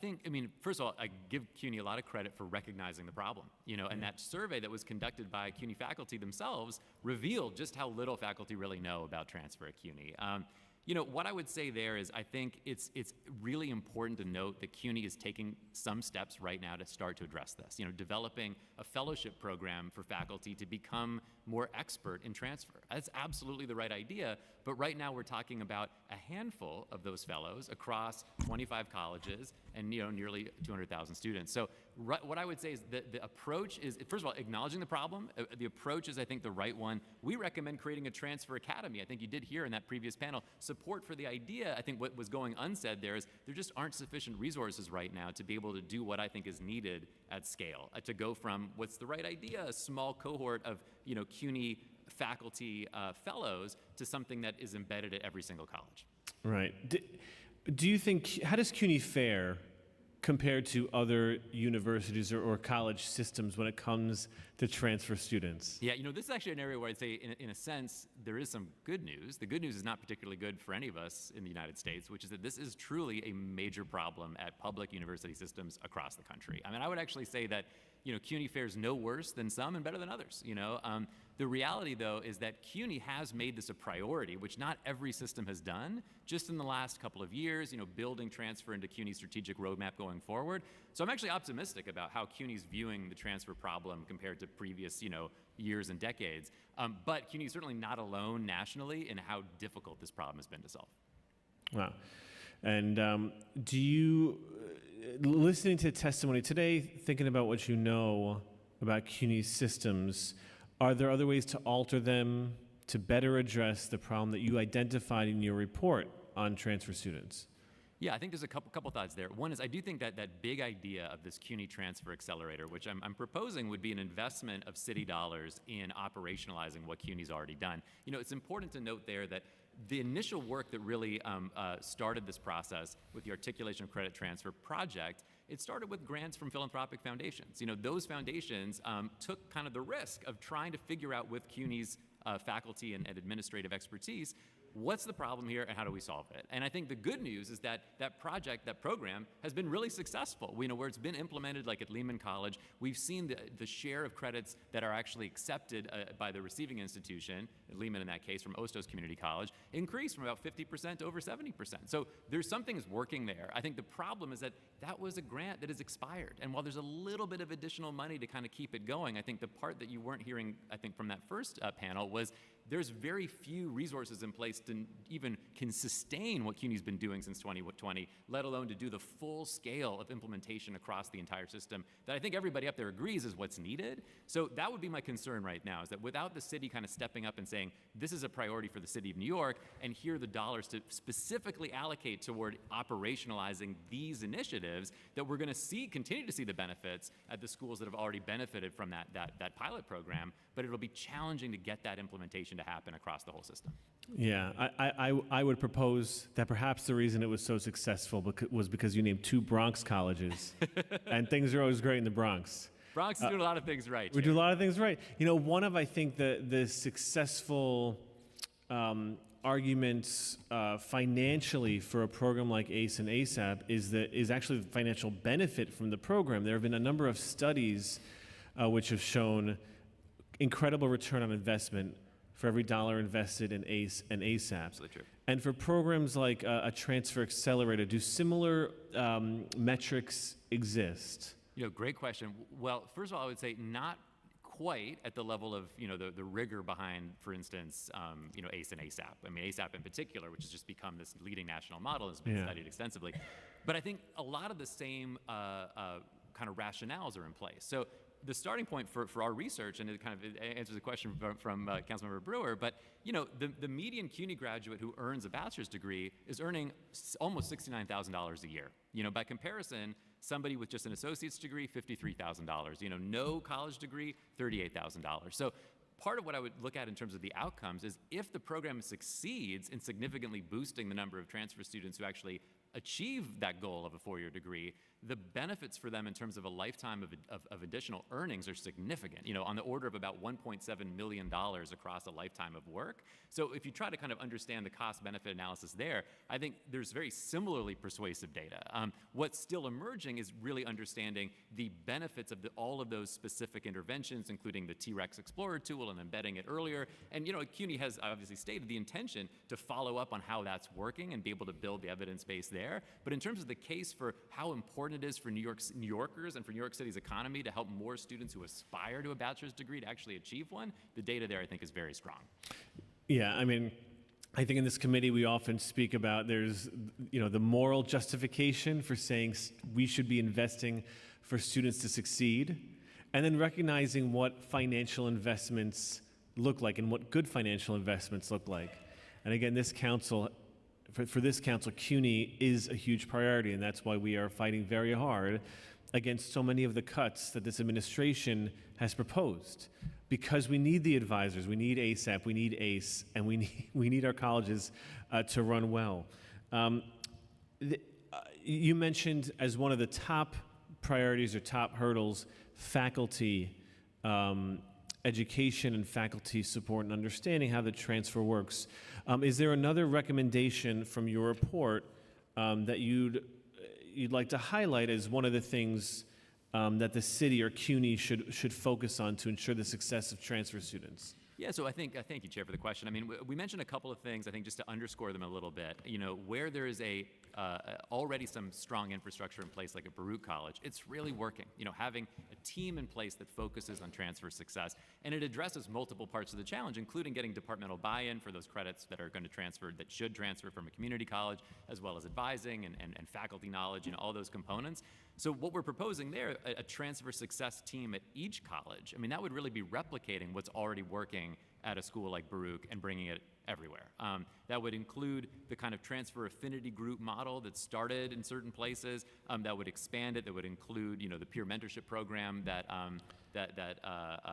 first of all, I give CUNY a lot of credit for recognizing the problem, and that survey that was conducted by CUNY faculty themselves revealed just how little faculty really know about transfer at CUNY. What I would say there is I think it's really important to note that CUNY is taking some steps right now to start to address this, developing a fellowship program for faculty to become more expert in transfer. That's absolutely the right idea, but right now we're talking about a handful of those fellows across 25 colleges and nearly 200,000 students. So what I would say is that the approach is, first of all, acknowledging the problem. The approach is, I think, the right one. We recommend creating a transfer academy. I think you did hear in that previous panel support for the idea. I think what was going unsaid there is there just aren't sufficient resources right now to be able to do what I think is needed at scale, to go from what's the right idea, a small cohort of CUNY faculty fellows, to something that is embedded at every single college. Right. Do you think, how does CUNY fare compared to other universities or college systems when it comes to transfer students? Yeah, this is actually an area where I'd say, in a sense, there is some good news. The good news is not particularly good for any of us in the United States, which is that this is truly a major problem at public university systems across the country. I would actually say that CUNY fares no worse than some and better than others. The reality, though, is that CUNY has made this a priority, which not every system has done, just in the last couple of years, building transfer into CUNY's strategic roadmap going forward. So I'm actually optimistic about how CUNY's viewing the transfer problem compared to previous, years and decades. But CUNY is certainly not alone nationally in how difficult this problem has been to solve. Wow. And do you, listening to testimony today, thinking about what you know about CUNY's systems, are there other ways to alter them to better address the problem that you identified in your report on transfer students? Yeah, I think there's a couple thoughts there. One is I do think that that big idea of this CUNY Transfer Accelerator, which I'm proposing would be an investment of city dollars in operationalizing what CUNY's already done. It's important to note there that the initial work that really started this process with the Articulation of Credit Transfer project, it started with grants from philanthropic foundations. Those foundations took kind of the risk of trying to figure out with CUNY's faculty and administrative expertise, what's the problem here and how do we solve it? And I think the good news is that that program has been really successful. Where it's been implemented, like at Lehman College, we've seen the share of credits that are actually accepted by the receiving institution, Lehman in that case, from Ostos Community College, increase from about 50% to over 70%. So there's some things working there. I think the problem is that that was a grant that is expired. And while there's a little bit of additional money to kind of keep it going, I think the part that you weren't hearing, I think, from that first panel was there's very few resources in place to even can sustain what CUNY's been doing since 2020, let alone to do the full scale of implementation across the entire system that I think everybody up there agrees is what's needed. So that would be my concern right now, is that without the city kind of stepping up and saying, this is a priority for the city of New York, and here are the dollars to specifically allocate toward operationalizing these initiatives, that we're going to continue to see the benefits at the schools that have already benefited from that pilot program, but it'll be challenging to get that implementation to happen across the whole system. Yeah, I would propose that perhaps the reason it was so successful was because you named 2 Bronx colleges, and things are always great in the Bronx. Bronx is doing a lot of things right. We Chair. do a lot of things right. You know, one of, I think, the successful arguments financially for a program like ACE and ASAP is actually the financial benefit from the program. There have been a number of studies which have shown incredible return on investment for every dollar invested in ACE and ASAP. Absolutely true. And for programs like a transfer accelerator, do similar metrics exist? You know, great question. Well, first of all, I would say not quite at the level of, you know, the rigor behind, for instance, you know, ACE and ASAP. I mean, ASAP in particular, which has just become this leading national model, has been studied extensively. But I think a lot of the same kind of rationales are in place. So the starting point for our research, and it kind of answers the question from Councilmember Brewer, but you know, the median CUNY graduate who earns a bachelor's degree is earning almost $69,000 a year. You know, by comparison, somebody with just an associate's degree, $53,000. You know, no college degree, $38,000. So part of what I would look at in terms of the outcomes is if the program succeeds in significantly boosting the number of transfer students who actually achieve that goal of a 4-year degree, the benefits for them in terms of a lifetime of additional earnings are significant, you know, on the order of about $1.7 million across a lifetime of work. So if you try to kind of understand the cost-benefit analysis there, I think there's very similarly persuasive data. What's still emerging is really understanding the benefits of all of those specific interventions, including the T-Rex Explorer tool and embedding it earlier. And, you know, CUNY has obviously stated the intention to follow up on how that's working and be able to build the evidence base there. But in terms of the case for how important it is for New Yorkers and for New York City's economy to help more students who aspire to a bachelor's degree to actually achieve one, the data there I think is very strong. Yeah, I mean, I think in this committee we often speak about there's, you know, the moral justification for saying we should be investing for students to succeed, and then recognizing what financial investments look like and what good financial investments look like. And again, this council, for this council, CUNY is a huge priority, and that's why we are fighting very hard against so many of the cuts that this administration has proposed. Because we need the advisors, we need ASAP, we need ACE, and we need our colleges to run well. You mentioned as one of the top priorities or top hurdles, faculty education and faculty support and understanding how the transfer works. Is there another recommendation from your report that you'd like to highlight as one of the things that the city or CUNY should focus on to ensure the success of transfer students? Yeah, so thank you, Chair, for the question. I mean, we mentioned a couple of things, I think, just to underscore them a little bit. You know, where there is already some strong infrastructure in place, like at Baruch College, it's really working. You know, having a team in place that focuses on transfer success, and it addresses multiple parts of the challenge, including getting departmental buy-in for those credits that are going to transfer, that should transfer from a community college, as well as advising and faculty knowledge, you know, all those components. So what we're proposing there, a transfer success team at each college, I mean, that would really be replicating what's already working at a school like Baruch and bringing it everywhere. That would include the kind of transfer affinity group model that started in certain places. That would expand it. That would include, you know, the peer mentorship program that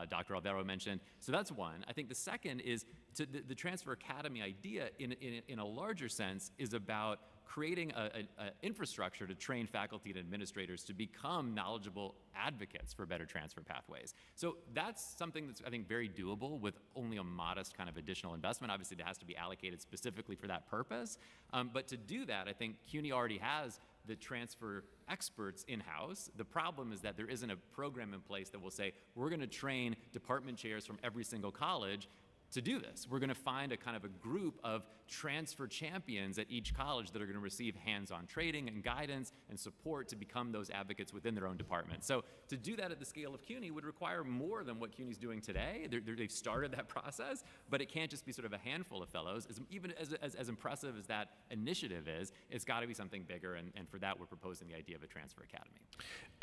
Dr. Alvaro mentioned. So that's one. I think the second is the Transfer Academy idea in a larger sense is about creating an infrastructure to train faculty and administrators to become knowledgeable advocates for better transfer pathways. So that's something that's, I think, very doable with only a modest kind of additional investment. Obviously, that has to be allocated specifically for that purpose. But to do that, I think CUNY already has the transfer experts in-house. The problem is that there isn't a program in place that will say, we're going to train department chairs from every single college to do this. We're going to find a kind of a group of transfer champions at each college that are going to receive hands-on training and guidance and support to become those advocates within their own department. So to do that at the scale of CUNY would require more than what CUNY's doing today. They've started that process, but it can't just be sort of a handful of fellows. Even as impressive as that initiative is, it's got to be something bigger, and for that we're proposing the idea of a transfer academy.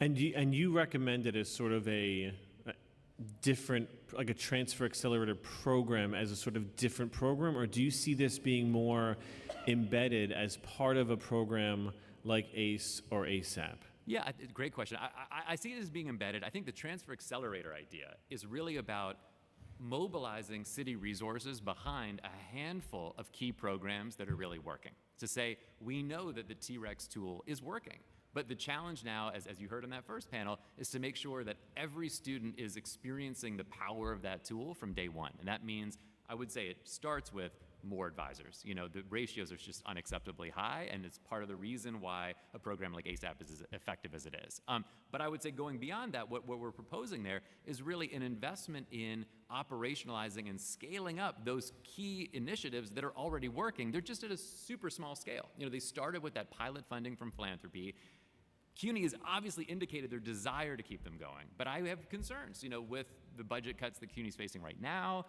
And you recommend it as sort of a different, like a transfer accelerator program as a sort of different program, or do you see this being more embedded as part of a program like ACE or ASAP? Yeah, great question. I see it as being embedded. I think the transfer accelerator idea is really about mobilizing city resources behind a handful of key programs that are really working. To say, we know that the T-Rex tool is working, but the challenge now, as you heard on that first panel, is to make sure that every student is experiencing the power of that tool from day one. And that means, I would say it starts with more advisors. You know, the ratios are just unacceptably high, and it's part of the reason why a program like ASAP is as effective as it is. But I would say going beyond that, what we're proposing there is really an investment in operationalizing and scaling up those key initiatives that are already working. They're just at a super small scale. You know, they started with that pilot funding from philanthropy. CUNY has obviously indicated their desire to keep them going, but I have concerns, you know, with the budget cuts that CUNY is facing right now,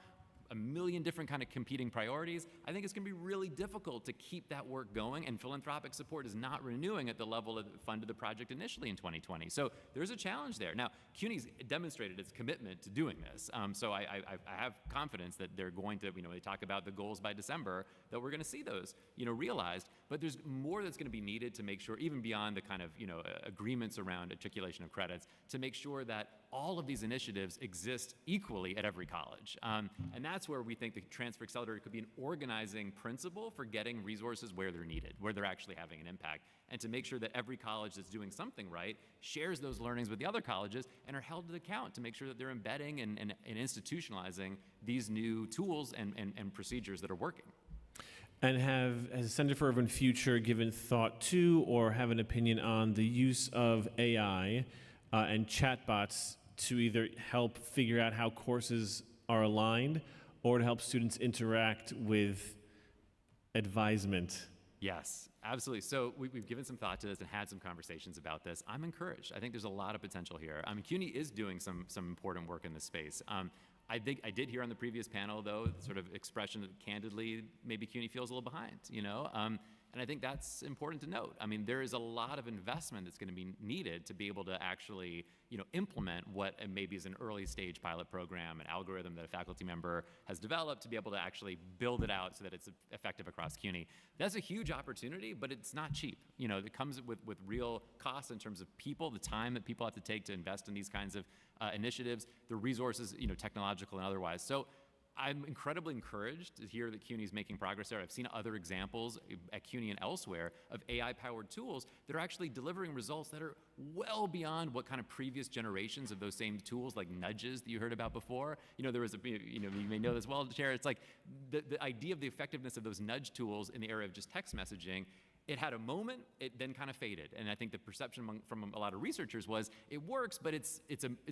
a million different kind of competing priorities. I think it's going to be really difficult to keep that work going, and philanthropic support is not renewing at the level that funded the project initially in 2020. So there's a challenge there. Now, CUNY's demonstrated its commitment to doing this. So I have confidence that they're going to, you know, they talk about the goals by December, that we're going to see those, you know, realized. But there's more that's going to be needed to make sure, even beyond the kind of, you know, agreements around articulation of credits, to make sure that all of these initiatives exist equally at every college. And that's where we think the Transfer Accelerator could be an organizing principle for getting resources where they're needed, where they're actually having an impact, and to make sure that every college that's doing something right shares those learnings with the other colleges and are held to account to make sure that they're embedding and institutionalizing these new tools and procedures that are working. And has the Center for Urban Future given thought to or have an opinion on the use of AI and chatbots to either help figure out how courses are aligned or to help students interact with advisement? Yes, absolutely. So we've given some thought to this and had some conversations about this. I'm encouraged. I think there's a lot of potential here. I mean, CUNY is doing some important work in this space. I think I did hear on the previous panel, though, the sort of expression that candidly maybe CUNY feels a little behind, you know? And I think that's important to note. I mean, there is a lot of investment that's going to be needed to be able to actually, you know, implement what maybe is an early stage pilot program, an algorithm that a faculty member has developed to be able to actually build it out so that it's effective across CUNY. That's a huge opportunity, but it's not cheap. You know, it comes with real costs in terms of people, the time that people have to take to invest in these kinds of initiatives, the resources, you know, technological and otherwise. So I'm incredibly encouraged to hear that CUNY is making progress there. I've seen other examples at CUNY and elsewhere of AI-powered tools that are actually delivering results that are well beyond what kind of previous generations of those same tools, like nudges that you heard about before. You know, there was you may know this well, Chair, it's like the idea of the effectiveness of those nudge tools in the area of just text messaging. It had a moment, it then kind of faded. And I think the perception from a lot of researchers was it works, but it's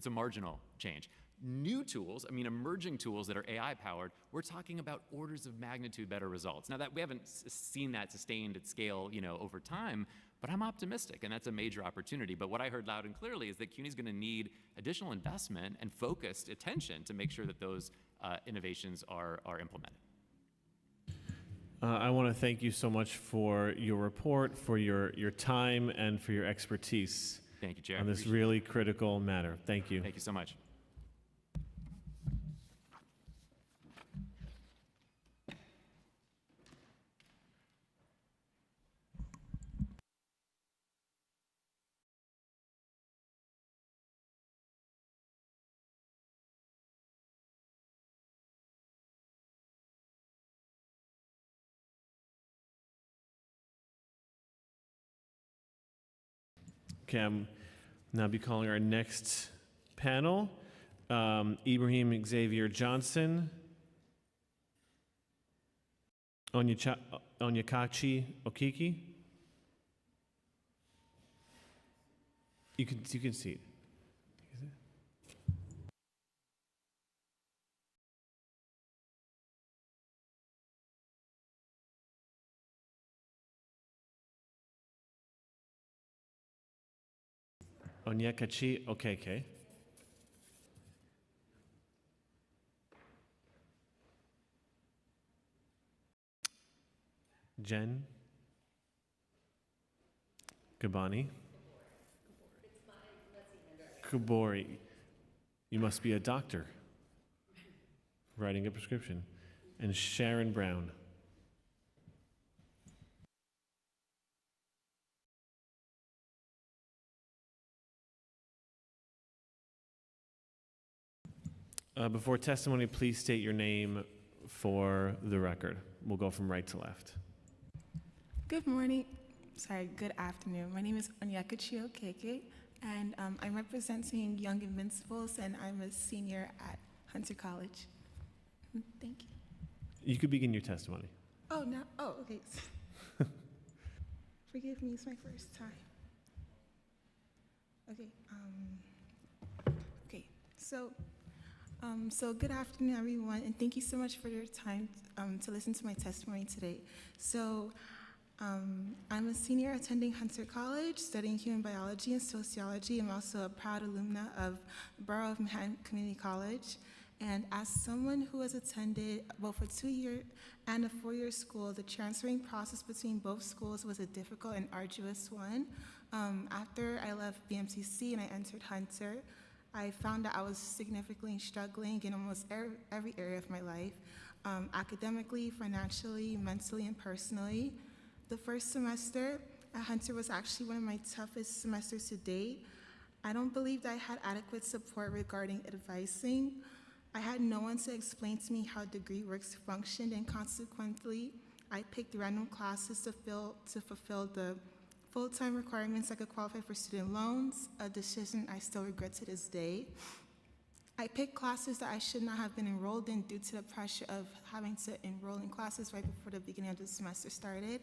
a marginal change. New tools, I mean emerging tools that are AI powered, we're talking about orders of magnitude better results. Now that we haven't seen that sustained at scale, you know, over time, but I'm optimistic, and that's a major opportunity. But what I heard loud and clearly is that CUNY is going to need additional investment and focused attention to make sure that those innovations are implemented. I want to thank you so much for your report, for your time, and for your expertise Thank you, Chair. on this really critical matter. Thank you. Thank you so much. Okay, I'm now be calling our next panel, Ibrahim Xavier Johnson, Onyekachi Okiki. You can see it. Onyekachi Okeke. Jen Gabani. Kubori. You must be a doctor writing a prescription. And Sharon Brown. Before testimony, please state your name for the record. We'll go from right to left. Good morning. Sorry, good afternoon. My name is Onyekuchi Okeke, and I'm representing Young Invincibles, and I'm a senior at Hunter College. Thank you. You could begin your testimony. Oh, no. Oh, okay. Forgive me, it's my first time. Okay. Okay. So good afternoon, everyone, and thank you so much for your time to listen to my testimony today. So, I'm a senior attending Hunter College, studying human biology and sociology. I'm also a proud alumna of Borough of Manhattan Community College. And as someone who has attended both a 2-year and a 4-year school, the transferring process between both schools was a difficult and arduous one. After I left BMCC and I entered Hunter, I found that I was significantly struggling in almost every area of my life, academically, financially, mentally, and personally. The first semester at Hunter was actually one of my toughest semesters to date. I don't believe that I had adequate support regarding advising. I had no one to explain to me how degree works functioned, and consequently, I picked random classes to fulfill the full-time requirements I could qualify for student loans, a decision I still regret to this day. I picked classes that I should not have been enrolled in due to the pressure of having to enroll in classes right before the beginning of the semester started.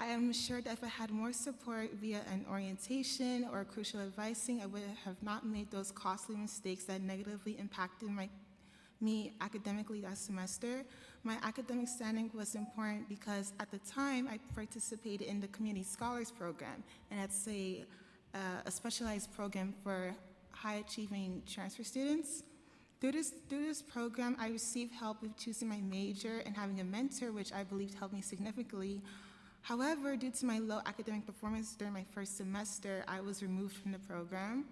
I am sure that if I had more support via an orientation or crucial advising, I would have not made those costly mistakes that negatively impacted me academically that semester. My academic standing was important because at the time I participated in the Community Scholars Program, and that's a specialized program for high-achieving transfer students. Through this program, I received help with choosing my major and having a mentor, which I believed helped me significantly. However, due to my low academic performance during my first semester, I was removed from the program.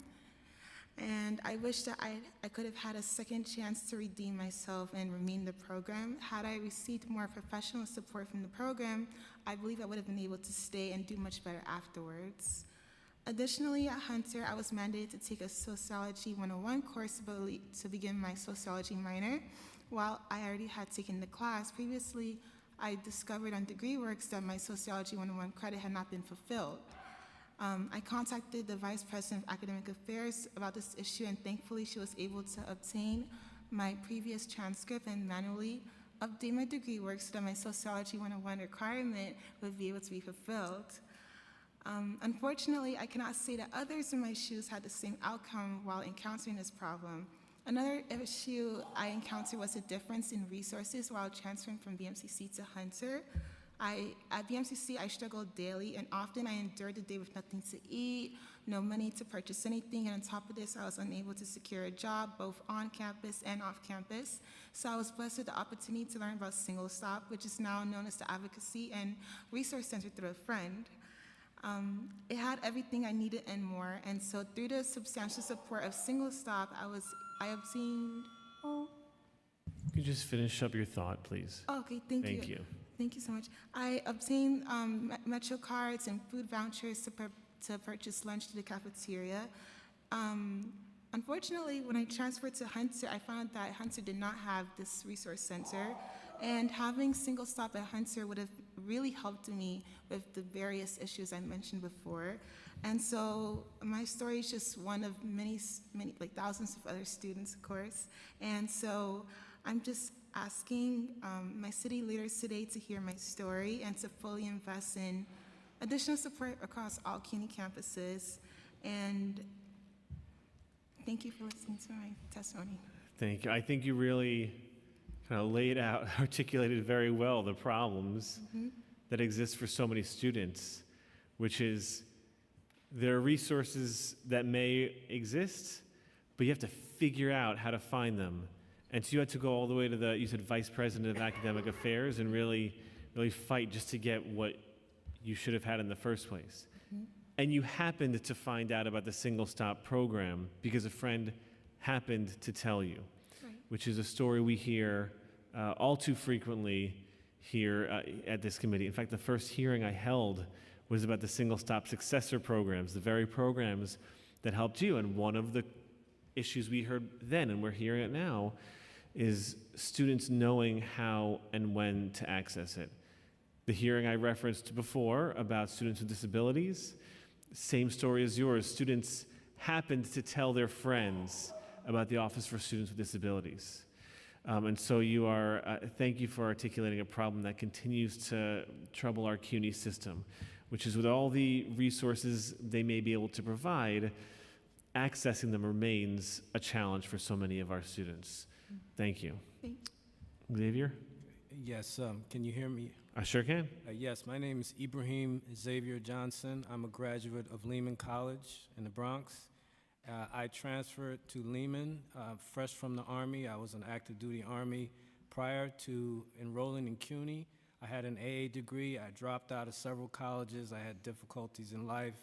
And I wish that I could have had a second chance to redeem myself and remain in the program. Had I received more professional support from the program, I believe I would have been able to stay and do much better afterwards. Additionally, at Hunter, I was mandated to take a Sociology 101 course to begin my sociology minor. While I already had taken the class previously, I discovered on DegreeWorks that my Sociology 101 credit had not been fulfilled. I contacted the Vice President of Academic Affairs about this issue, and thankfully she was able to obtain my previous transcript and manually update my DegreeWorks so that my Sociology 101 requirement would be able to be fulfilled. Unfortunately, I cannot say that others in my shoes had the same outcome while encountering this problem. Another issue I encountered was a difference in resources while transferring from BMCC to Hunter. At BMCC, I struggled daily, and often I endured the day with nothing to eat, no money to purchase anything, and on top of this, I was unable to secure a job both on campus and off campus. So I was blessed with the opportunity to learn about Single Stop, which is now known as the Advocacy and Resource Center through a friend. It had everything I needed and more, and so through the substantial support of Single Stop, I obtained, Could you just finish up your thought, please? Okay, thank you. Thank you. Thank you so much. I obtained Metro cards and food vouchers to purchase lunch to the cafeteria. Unfortunately, when I transferred to Hunter, I found that Hunter did not have this resource center, and having Single Stop at Hunter would have really helped me with the various issues I mentioned before. And so my story is just one of many, like thousands of other students, of course. And so I'm just asking my city leaders today to hear my story and to fully invest in additional support across all CUNY campuses. And thank you for listening to my testimony. Thank you. I think you really kind of laid out, articulated very well the problems that exist for so many students, which is there are resources that may exist, but you have to figure out how to find them. And so you had to go all the way to you said Vice President of Academic Affairs and really fight just to get what you should have had in the first place. And you happened to find out about the Single Stop program because a friend happened to tell you, which is a story we hear all too frequently here at this committee. In fact, the first hearing I held was about the Single Stop successor programs, the very programs that helped you. And one of the issues we heard then and we're hearing it now is students knowing how and when to access it. The hearing I referenced before about students with disabilities, same story as yours. Students happened to tell their friends about the Office for Students with Disabilities. And so you are, thank you for articulating a problem that continues to trouble our CUNY system, which is with all the resources they may be able to provide, accessing them remains a challenge for so many of our students. Thank you. Xavier? Yes, can you hear me? I sure can. Yes, my name is Ibrahim Xavier Johnson. I'm a graduate of Lehman College in the Bronx. I transferred to Lehman fresh from the Army. I was an active duty Army. Prior to enrolling in CUNY, I had an AA degree. I dropped out of several colleges. I had difficulties in life.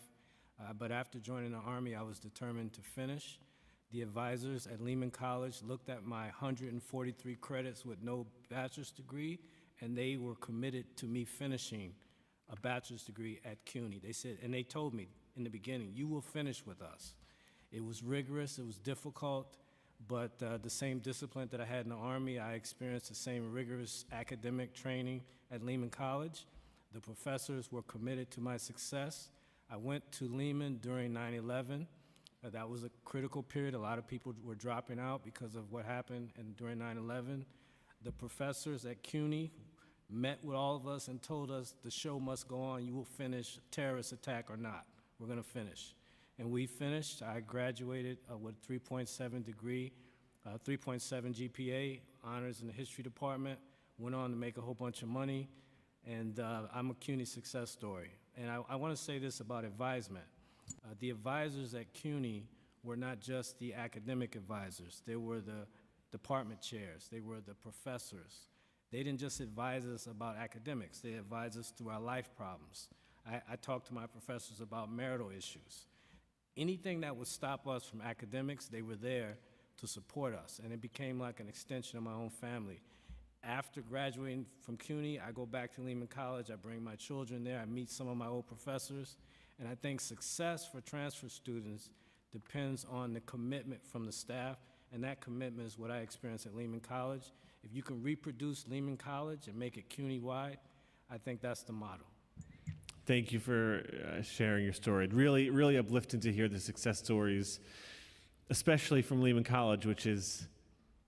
But after joining the Army, I was determined to finish. The advisors at Lehman College looked at my 143 credits with no bachelor's degree, and they were committed to me finishing a bachelor's degree at CUNY. They said, and they told me in the beginning, you will finish with us. It was rigorous, it was difficult, but the same discipline that I had in the Army, I experienced the same rigorous academic training at Lehman College. The professors were committed to my success. I went to Lehman during 9/11. That was a critical period. A lot of people were dropping out because of what happened during 9/11. The professors at CUNY met with all of us and told us the show must go on. You will finish, terrorist attack or not. We're going to finish. And we finished. I graduated with 3.7 degree, 3.7 GPA, honors in the history department, went on to make a whole bunch of money, and I'm a CUNY success story. And I want to say this about advisement. The advisors at CUNY were not just the academic advisors. They were the department chairs. They were the professors. They didn't just advise us about academics. They advised us through our life problems. I talked to my professors about marital issues. Anything that would stop us from academics, they were there to support us, and it became like an extension of my own family. After graduating from CUNY, I go back to Lehman College. I bring my children there. I meet some of my old professors. And I think success for transfer students depends on the commitment from the staff, and that commitment is what I experienced at Lehman College. If you can reproduce Lehman College and make it CUNY-wide, I think that's the model. Thank you for sharing your story. Really, really uplifting to hear the success stories, especially from Lehman College, which is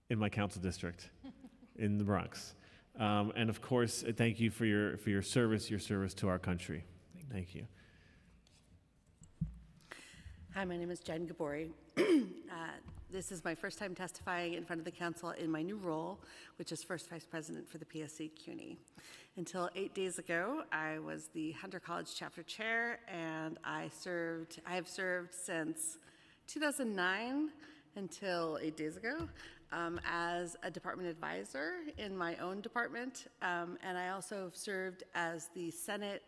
in my council district in the Bronx. And of course, thank you for your service to our country. Thank you. Hi, my name is Jen Gabori. This is my first time testifying in front of the council in my new role, which is first vice president for the PSC CUNY. Until 8 days ago, I was the Hunter College chapter chair, and I have served since 2009 until 8 days ago as a department advisor in my own department, and I also served as the Senate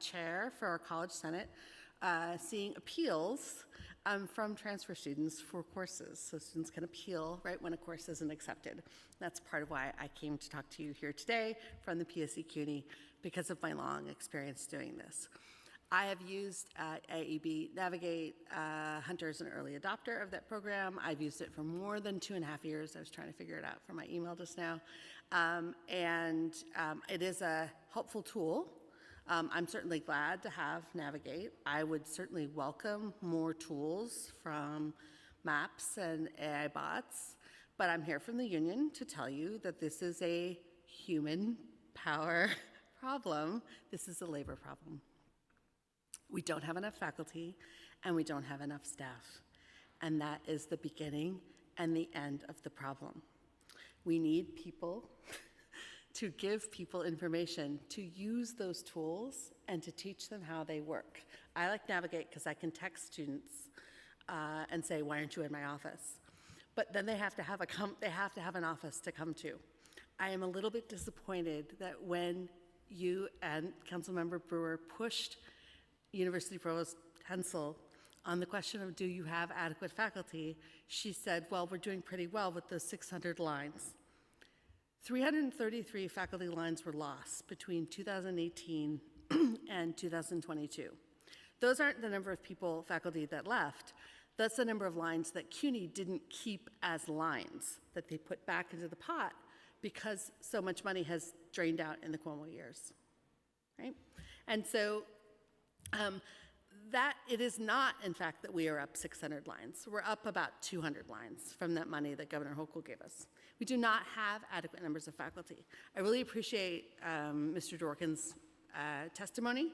chair for our college Senate, seeing appeals from transfer students for courses. So students can appeal right when a course isn't accepted. That's part of why I came to talk to you here today from the PSC CUNY, because of my long experience doing this. I have used AEB Navigate. Hunter is an early adopter of that program. I've used it for more than 2.5 years. I was trying to figure it out from my email just now. It is a helpful tool. I'm certainly glad to have Navigate. I would certainly welcome more tools from MAPS and AI bots, but I'm here from the union to tell you that this is a human power problem. This is a labor problem. We don't have enough faculty, and we don't have enough staff, and that is the beginning and the end of the problem. We need people to give people information, to use those tools, and to teach them how they work. I like Navigate because I can text students and say, why aren't you in my office? But then they have to have an office to come to. I am a little bit disappointed that when you and Councilmember Brewer pushed University Provost Hensel on the question of do you have adequate faculty, she said, well, we're doing pretty well with those 600 lines. 333 faculty lines were lost between 2018 and 2022. Those aren't the number of faculty that left. That's the number of lines that CUNY didn't keep as lines that they put back into the pot because so much money has drained out in the Cuomo years, right? And so that it is not, in fact, that we are up 600 lines. We're up about 200 lines from that money that Governor Hochul gave us. We do not have adequate numbers of faculty. I really appreciate Mr. Dworkin's testimony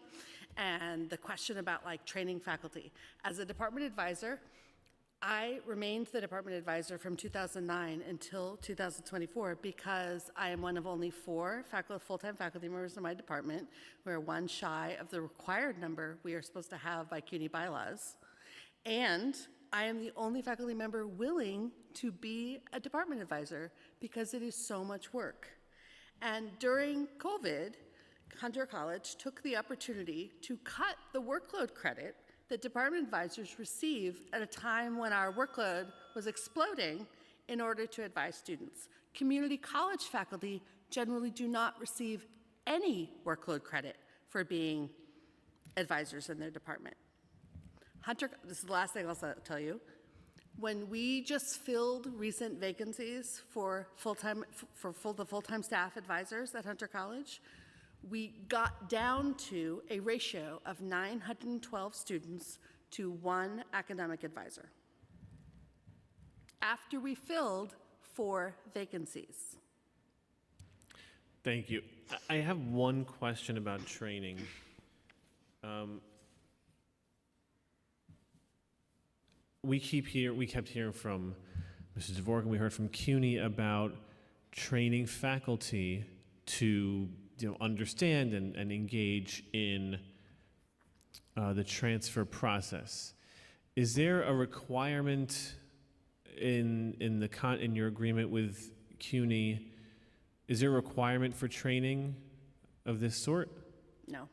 and the question about like training faculty. As a department advisor, I remained the department advisor from 2009 until 2024 because I am one of only 4 full-time faculty members in my department. We're one shy of the required number we are supposed to have by CUNY bylaws. And I am the only faculty member willing to be a department advisor because it is so much work. And during COVID, Hunter College took the opportunity to cut the workload credit that department advisors receive at a time when our workload was exploding in order to advise students. Community college faculty generally do not receive any workload credit for being advisors in their department. Hunter, this is the last thing I'll tell you. When we just filled recent vacancies for the full-time staff advisors at Hunter College, we got down to a ratio of 912 students to 1 academic advisor after we filled 4 vacancies. Thank you. I have one question about training. We kept hearing from Mrs. Dvorkin, we heard from CUNY about training faculty to understand and engage in the transfer process. Is there a requirement in your agreement with CUNY? Is there a requirement for training of this sort? No.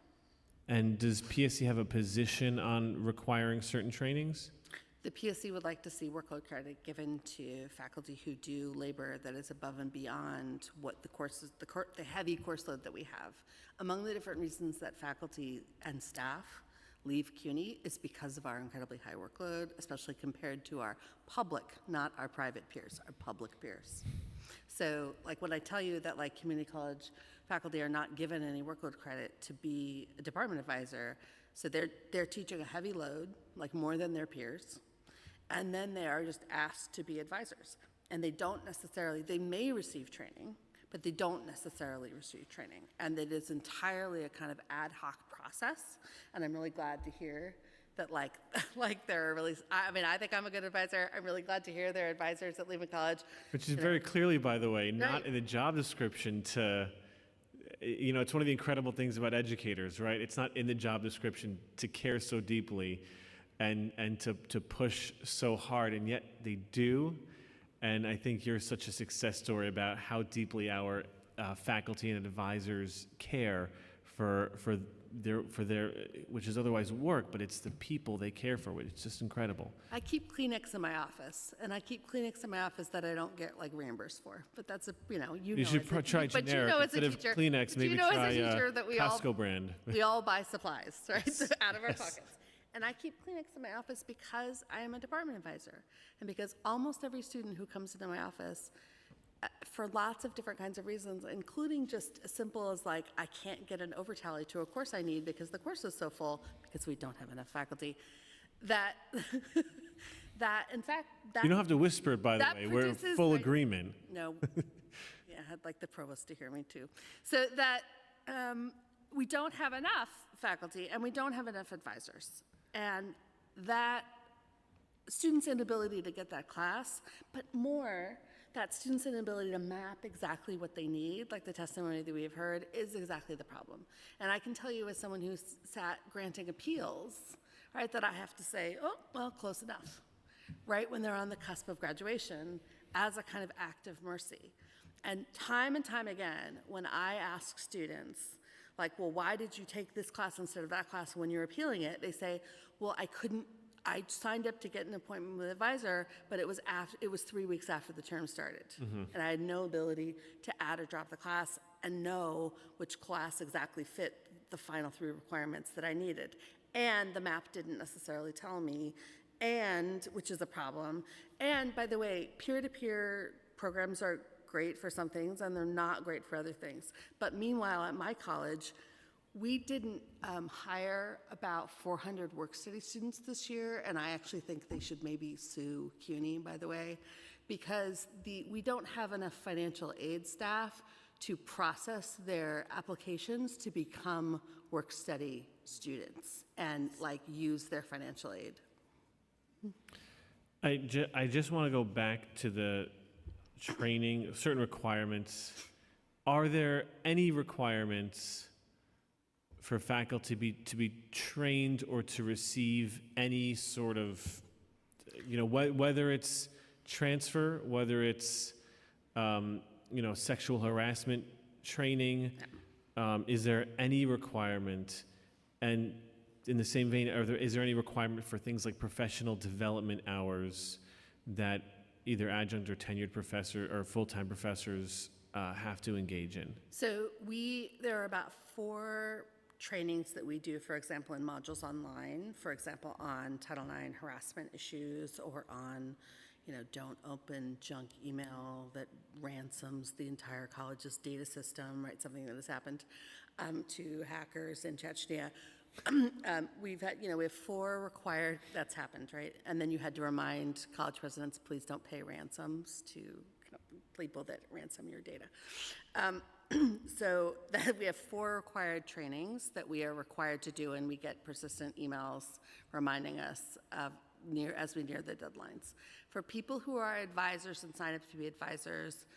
And does PSC have a position on requiring certain trainings? The PSC would like to see workload credit given to faculty who do labor that is above and beyond what the courses, the heavy course load that we have. Among the different reasons that faculty and staff leave CUNY is because of our incredibly high workload, especially compared to our public, not our private peers, our public peers. So like when I tell you that like community college faculty are not given any workload credit to be a department advisor, so they're teaching a heavy load, like more than their peers, and then they are just asked to be advisors. And they may receive training, but they don't necessarily receive training. And it is entirely a kind of ad hoc process. And I'm really glad to hear that like there are really, I think I'm a good advisor. I'm really glad to hear there are advisors at Lehman College. Which is very clearly, by the way, not in the job description to, it's one of the incredible things about educators, right? It's not in the job description to care so deeply and to push so hard, and yet they do. And I think you're such a success story about how deeply our faculty and advisors care for their, which is otherwise work, but it's the people they care for. It's just incredible. I keep Kleenex in my office, and I keep Kleenex in my office that I don't get like reambused for. But that's you should try generic instead of Kleenex. Maybe try Costco brand. We all buy supplies, right, out of our pockets. And I keep Kleenex in my office because I am a department advisor, and because almost every student who comes into my office, for lots of different kinds of reasons, including just as simple as like, I can't get an overtally to a course I need because the course is so full because we don't have enough faculty, that in fact, you don't have to whisper it, by the way. We're in full agreement. No. Yeah, I'd like the provost to hear me too. So that we don't have enough faculty and we don't have enough advisors. And that students' inability to get that class, but more, that students' inability to map exactly what they need, like the testimony that we have heard, is exactly the problem. And I can tell you as someone who's sat granting appeals, right, that I have to say, oh, well, close enough, right, when they're on the cusp of graduation as a kind of act of mercy. And time again, when I ask students, like, well, why did you take this class instead of that class when you're appealing it? They say, well, I signed up to get an appointment with an advisor, but it was 3 weeks after the term started. Mm-hmm. And I had no ability to add or drop the class and know which class exactly fit the final 3 requirements that I needed. And the map didn't necessarily tell me. and which is a problem. And by the way, peer-to-peer programs are great for some things and they're not great for other things. But meanwhile, at my college, we didn't hire about 400 work-study students this year, and I actually think they should maybe sue CUNY, by the way, because we don't have enough financial aid staff to process their applications to become work-study students and like use their financial aid. I just want to go back to the training, certain requirements. Are there any requirements for faculty to be trained or to receive any sort of, whether it's transfer, whether it's, sexual harassment training? Is there any requirement? And in the same vein, is there any requirement for things like professional development hours that either adjunct or tenured professor or full-time professors have to engage in? So there are about 4 trainings that we do, for example, in modules online, for example, on Title IX harassment issues or on, don't open junk email that ransoms the entire college's data system, right? Something that has happened to hackers in Chechnya. We have 4 required, that's happened, right? And then you had to remind college presidents, please don't pay ransoms to people that ransom your data. So we have 4 required trainings that we are required to do, and we get persistent emails reminding us as we near the deadlines. For people who are advisors and sign up to be advisors,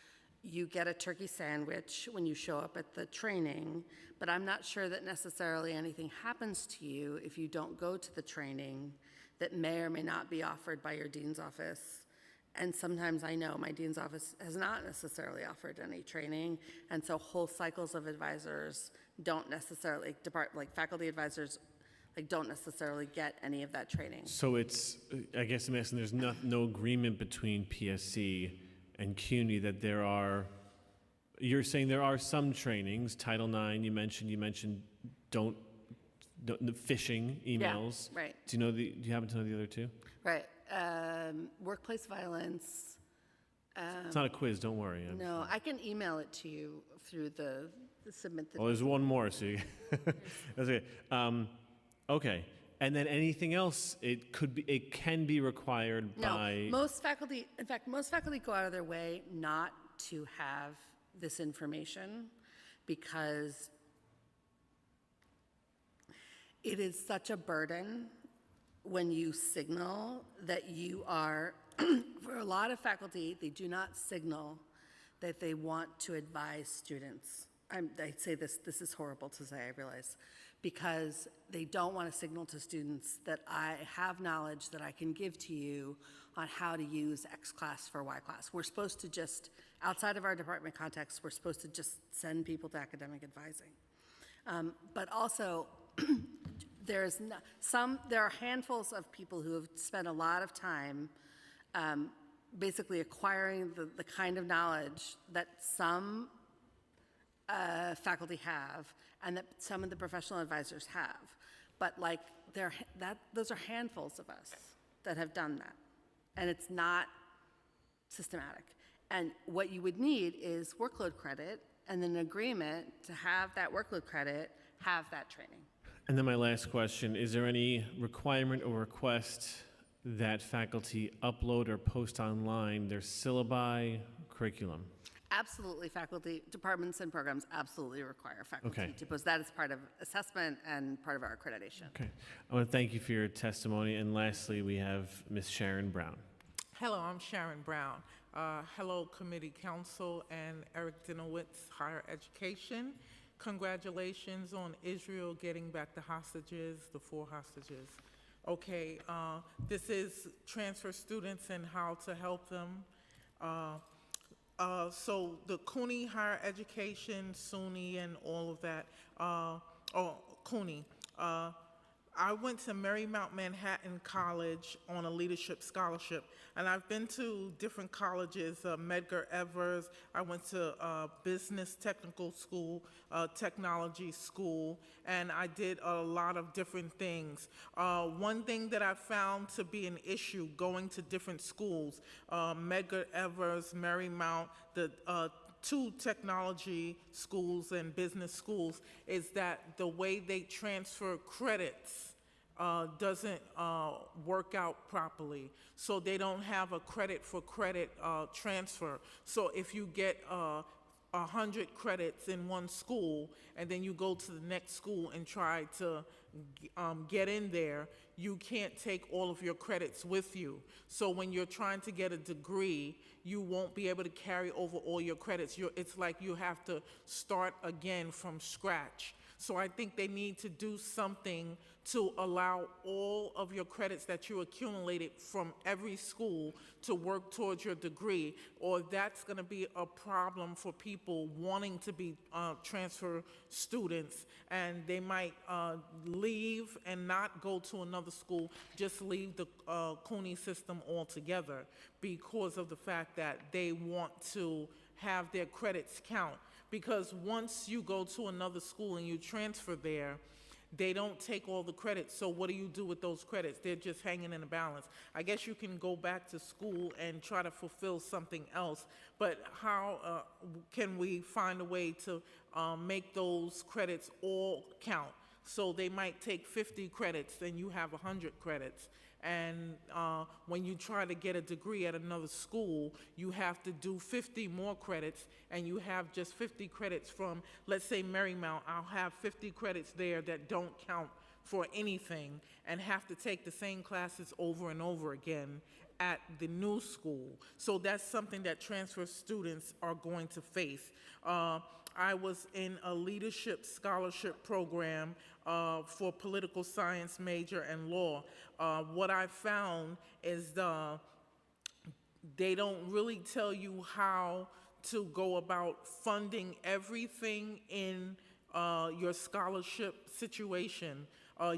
you get a turkey sandwich when you show up at the training, but I'm not sure that necessarily anything happens to you if you don't go to the training that may or may not be offered by your dean's office. And sometimes I know my dean's office has not necessarily offered any training, and so whole cycles of advisors don't necessarily, faculty advisors, don't necessarily get any of that training. So I guess I'm asking, there's no agreement between PSC and CUNY that you're saying there are some trainings, Title IX, you mentioned don't phishing emails. Yeah, right. Do you happen to know the other 2? Right. Workplace violence. It's not a quiz, don't worry. No, I can email it to you through the submit the. Well, there's one more, so that's okay. Okay, and then anything else? It can be required by. No, most faculty go out of their way not to have this information because it is such a burden when you signal that you are, for a lot of faculty, they do not signal that they want to advise students. I say this is horrible to say, I realize, because they don't want to signal to students that I have knowledge that I can give to you on how to use X class for Y class. We're supposed to just, outside of our department context, we're supposed to just send people to academic advising. But also, there are handfuls of people who have spent a lot of time basically acquiring the kind of knowledge that some faculty have and that some of the professional advisors have. But those are handfuls of us that have done that. And it's not systematic. And what you would need is workload credit and an agreement to have that workload credit, have that training. And then my last question, is there any requirement or request that faculty upload or post online their syllabi curriculum? Absolutely, faculty, departments and programs absolutely require faculty to post. That is part of assessment and part of our accreditation. Okay. I want to thank you for your testimony. And lastly, we have Ms. Sharon Brown. Hello, I'm Sharon Brown. Hello, committee counsel and Eric Dinowitz, higher education. Congratulations on Israel getting back the hostages, the 4 hostages. Okay, this is transfer students and how to help them. So the CUNY higher education, SUNY and all of that, CUNY. I went to Marymount Manhattan College on a leadership scholarship, and I've been to different colleges, Medgar Evers. I went to Business Technical School, Technology School, and I did a lot of different things. One thing that I found to be an issue going to different schools, Medgar Evers, Marymount, the two technology schools and business schools, is that the way they transfer credits doesn't work out properly. So they don't have a credit for credit transfer. So if you get 100 credits in one school and then you go to the next school and try to get in there, you can't take all of your credits with you. So when you're trying to get a degree, you won't be able to carry over all your credits. It's like you have to start again from scratch. So I think they need to do something to allow all of your credits that you accumulated from every school to work towards your degree, or that's going to be a problem for people wanting to be transfer students, and they might leave and not go to another school, just leave the CUNY system altogether because of the fact that they want to have their credits count. Because once you go to another school and you transfer there, they don't take all the credits. So what do you do with those credits? They're just hanging in a balance. I guess you can go back to school and try to fulfill something else, but how can we find a way to make those credits all count? So they might take 50 credits and you have 100 credits. And when you try to get a degree at another school, you have to do 50 more credits, and you have just 50 credits from, let's say, Marymount. I'll have 50 credits there that don't count for anything and have to take the same classes over and over again at the new school. So that's something that transfer students are going to face. I was in a leadership scholarship program for political science major and law. What I found is they don't really tell you how to go about funding everything in your scholarship situation.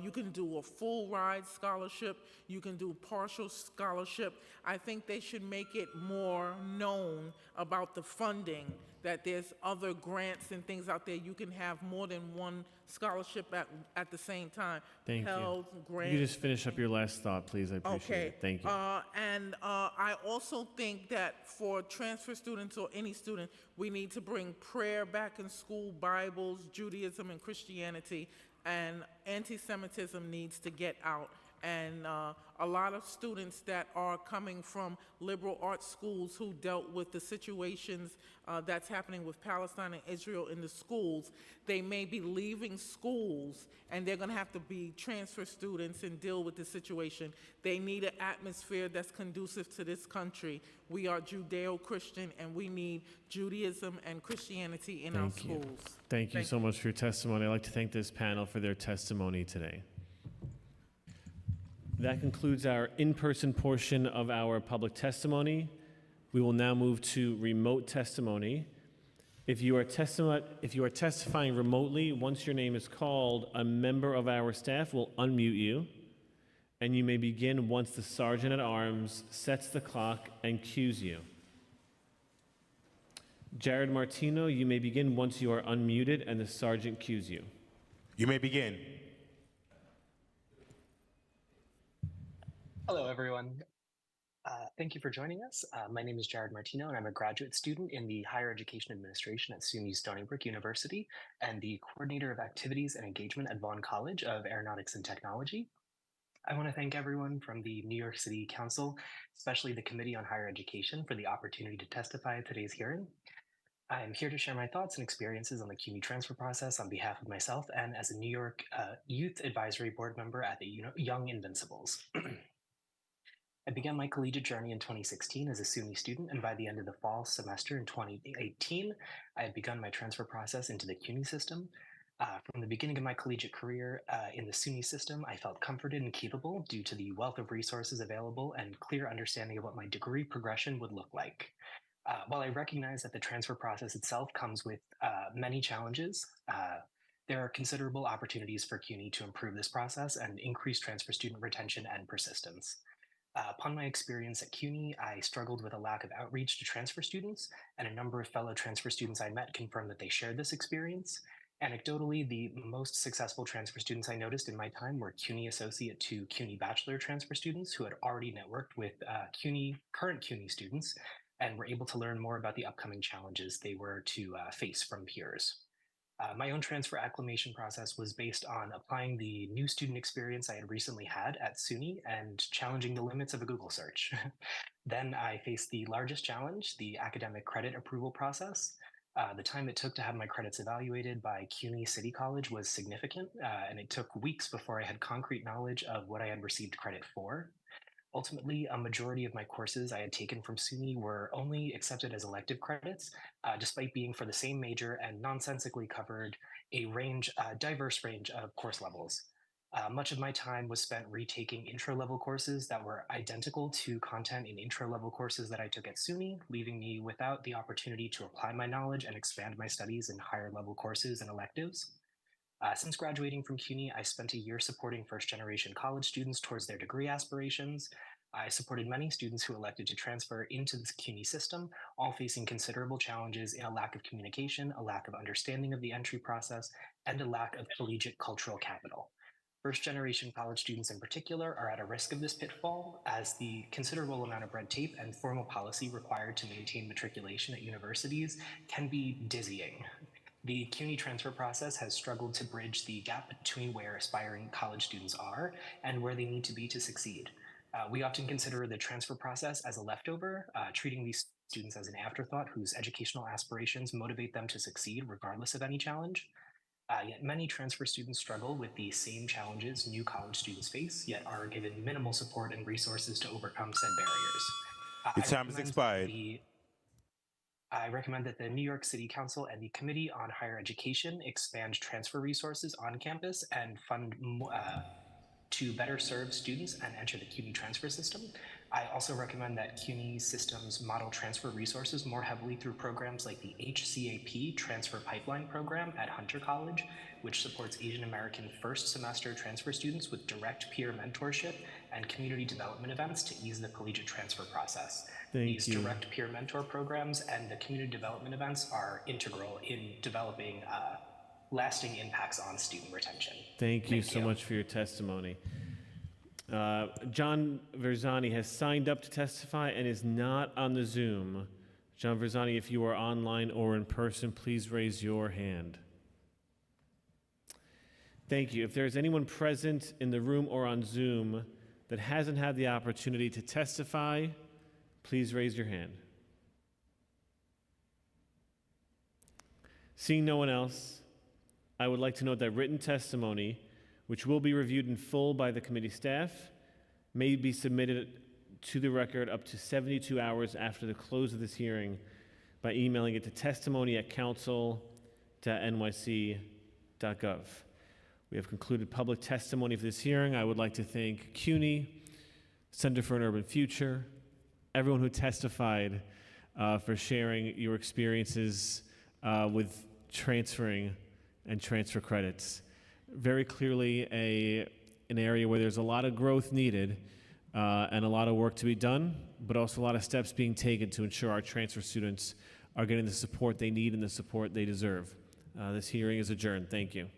You can do a full ride scholarship, you can do partial scholarship. I think they should make it more known about the funding, that there's other grants and things out there. You can have more than one scholarship at the same time. Thank Pell you. grant. You just finish up your last thought, please. I appreciate it. Thank you. And I also think that for transfer students or any student, we need to bring prayer back in school, Bibles, Judaism, and Christianity, and anti-Semitism needs to get out. And a lot of students that are coming from liberal arts schools who dealt with the situations that's happening with Palestine and Israel in the schools, they may be leaving schools and they're going to have to be transfer students and deal with the situation. They need an atmosphere that's conducive to this country. We are Judeo-Christian and we need Judaism and Christianity in our schools. Thank you so much for your testimony. I'd like to thank this panel for their testimony today. That concludes our in-person portion of our public testimony. We will now move to remote testimony. If you are testifying remotely, once your name is called, a member of our staff will unmute you, and you may begin once the Sergeant at Arms sets the clock and cues you. Jared Martino, you may begin once you are unmuted and the Sergeant cues you. You may begin. Hello, everyone. Thank you for joining us. My name is Jared Martino, and I'm a graduate student in the Higher Education Administration at SUNY Stony Brook University and the Coordinator of Activities and Engagement at Vaughn College of Aeronautics and Technology. I want to thank everyone from the New York City Council, especially the Committee on Higher Education, for the opportunity to testify at today's hearing. I am here to share my thoughts and experiences on the CUNY transfer process on behalf of myself and as a New York Youth Advisory Board member at the Young Invincibles. I began my collegiate journey in 2016 as a SUNY student, and by the end of the fall semester in 2018, I had begun my transfer process into the CUNY system. From the beginning of my collegiate career in the SUNY system, I felt comforted and capable due to the wealth of resources available and clear understanding of what my degree progression would look like. While I recognize that the transfer process itself comes with many challenges, There are considerable opportunities for CUNY to improve this process and increase transfer student retention and persistence. Upon my experience at CUNY, I struggled with a lack of outreach to transfer students, and a number of fellow transfer students I met confirmed that they shared this experience. Anecdotally, the most successful transfer students I noticed in my time were CUNY associate to CUNY bachelor transfer students who had already networked with current CUNY students and were able to learn more about the upcoming challenges they were to face from peers. My own transfer acclimation process was based on applying the new student experience I had recently had at SUNY and challenging the limits of a Google search. Then I faced the largest challenge, the academic credit approval process. The time it took to have my credits evaluated by CUNY City College was significant, and it took weeks before I had concrete knowledge of what I had received credit for. Ultimately, a majority of my courses I had taken from SUNY were only accepted as elective credits, despite being for the same major and nonsensically covered a diverse range of course levels. Much of my time was spent retaking intro-level courses that were identical to content in intro-level courses that I took at SUNY, leaving me without the opportunity to apply my knowledge and expand my studies in higher-level courses and electives. Since graduating from CUNY, I spent a year supporting first-generation college students towards their degree aspirations. I supported many students who elected to transfer into the CUNY system, all facing considerable challenges in a lack of communication, a lack of understanding of the entry process, and a lack of collegiate cultural capital. First-generation college students in particular are at a risk of this pitfall, as the considerable amount of red tape and formal policy required to maintain matriculation at universities can be dizzying. The CUNY transfer process has struggled to bridge the gap between where aspiring college students are and where they need to be to succeed. We often consider the transfer process as a leftover, treating these students as an afterthought whose educational aspirations motivate them to succeed regardless of any challenge. Yet many transfer students struggle with the same challenges new college students face, yet are given minimal support and resources to overcome said barriers. Your time has expired. I recommend that the New York City Council and the Committee on Higher Education expand transfer resources on campus and fund to better serve students and enter the CUNY transfer system. I also recommend that CUNY systems model transfer resources more heavily through programs like the HCAP Transfer Pipeline Program at Hunter College, which supports Asian American first semester transfer students with direct peer mentorship and community development events to ease the collegiate transfer process. These direct peer mentor programs and the community development events are integral in developing lasting impacts on student retention. Thank you so much for your testimony. John Verzani has signed up to testify and is not on the Zoom. John Verzani, if you are online or in person, please raise your hand. Thank you. If there's anyone present in the room or on Zoom that hasn't had the opportunity to testify, please raise your hand. Seeing no one else, I would like to note that written testimony, which will be reviewed in full by the committee staff, may be submitted to the record up to 72 hours after the close of this hearing by emailing it to testimony@council.nyc.gov. We have concluded public testimony for this hearing. I would like to thank CUNY, Center for an Urban Future, everyone who testified for sharing your experiences with transferring and transfer credits. Very clearly an area where there's a lot of growth needed and a lot of work to be done, but also a lot of steps being taken to ensure our transfer students are getting the support they need and the support they deserve. This hearing is adjourned. Thank you.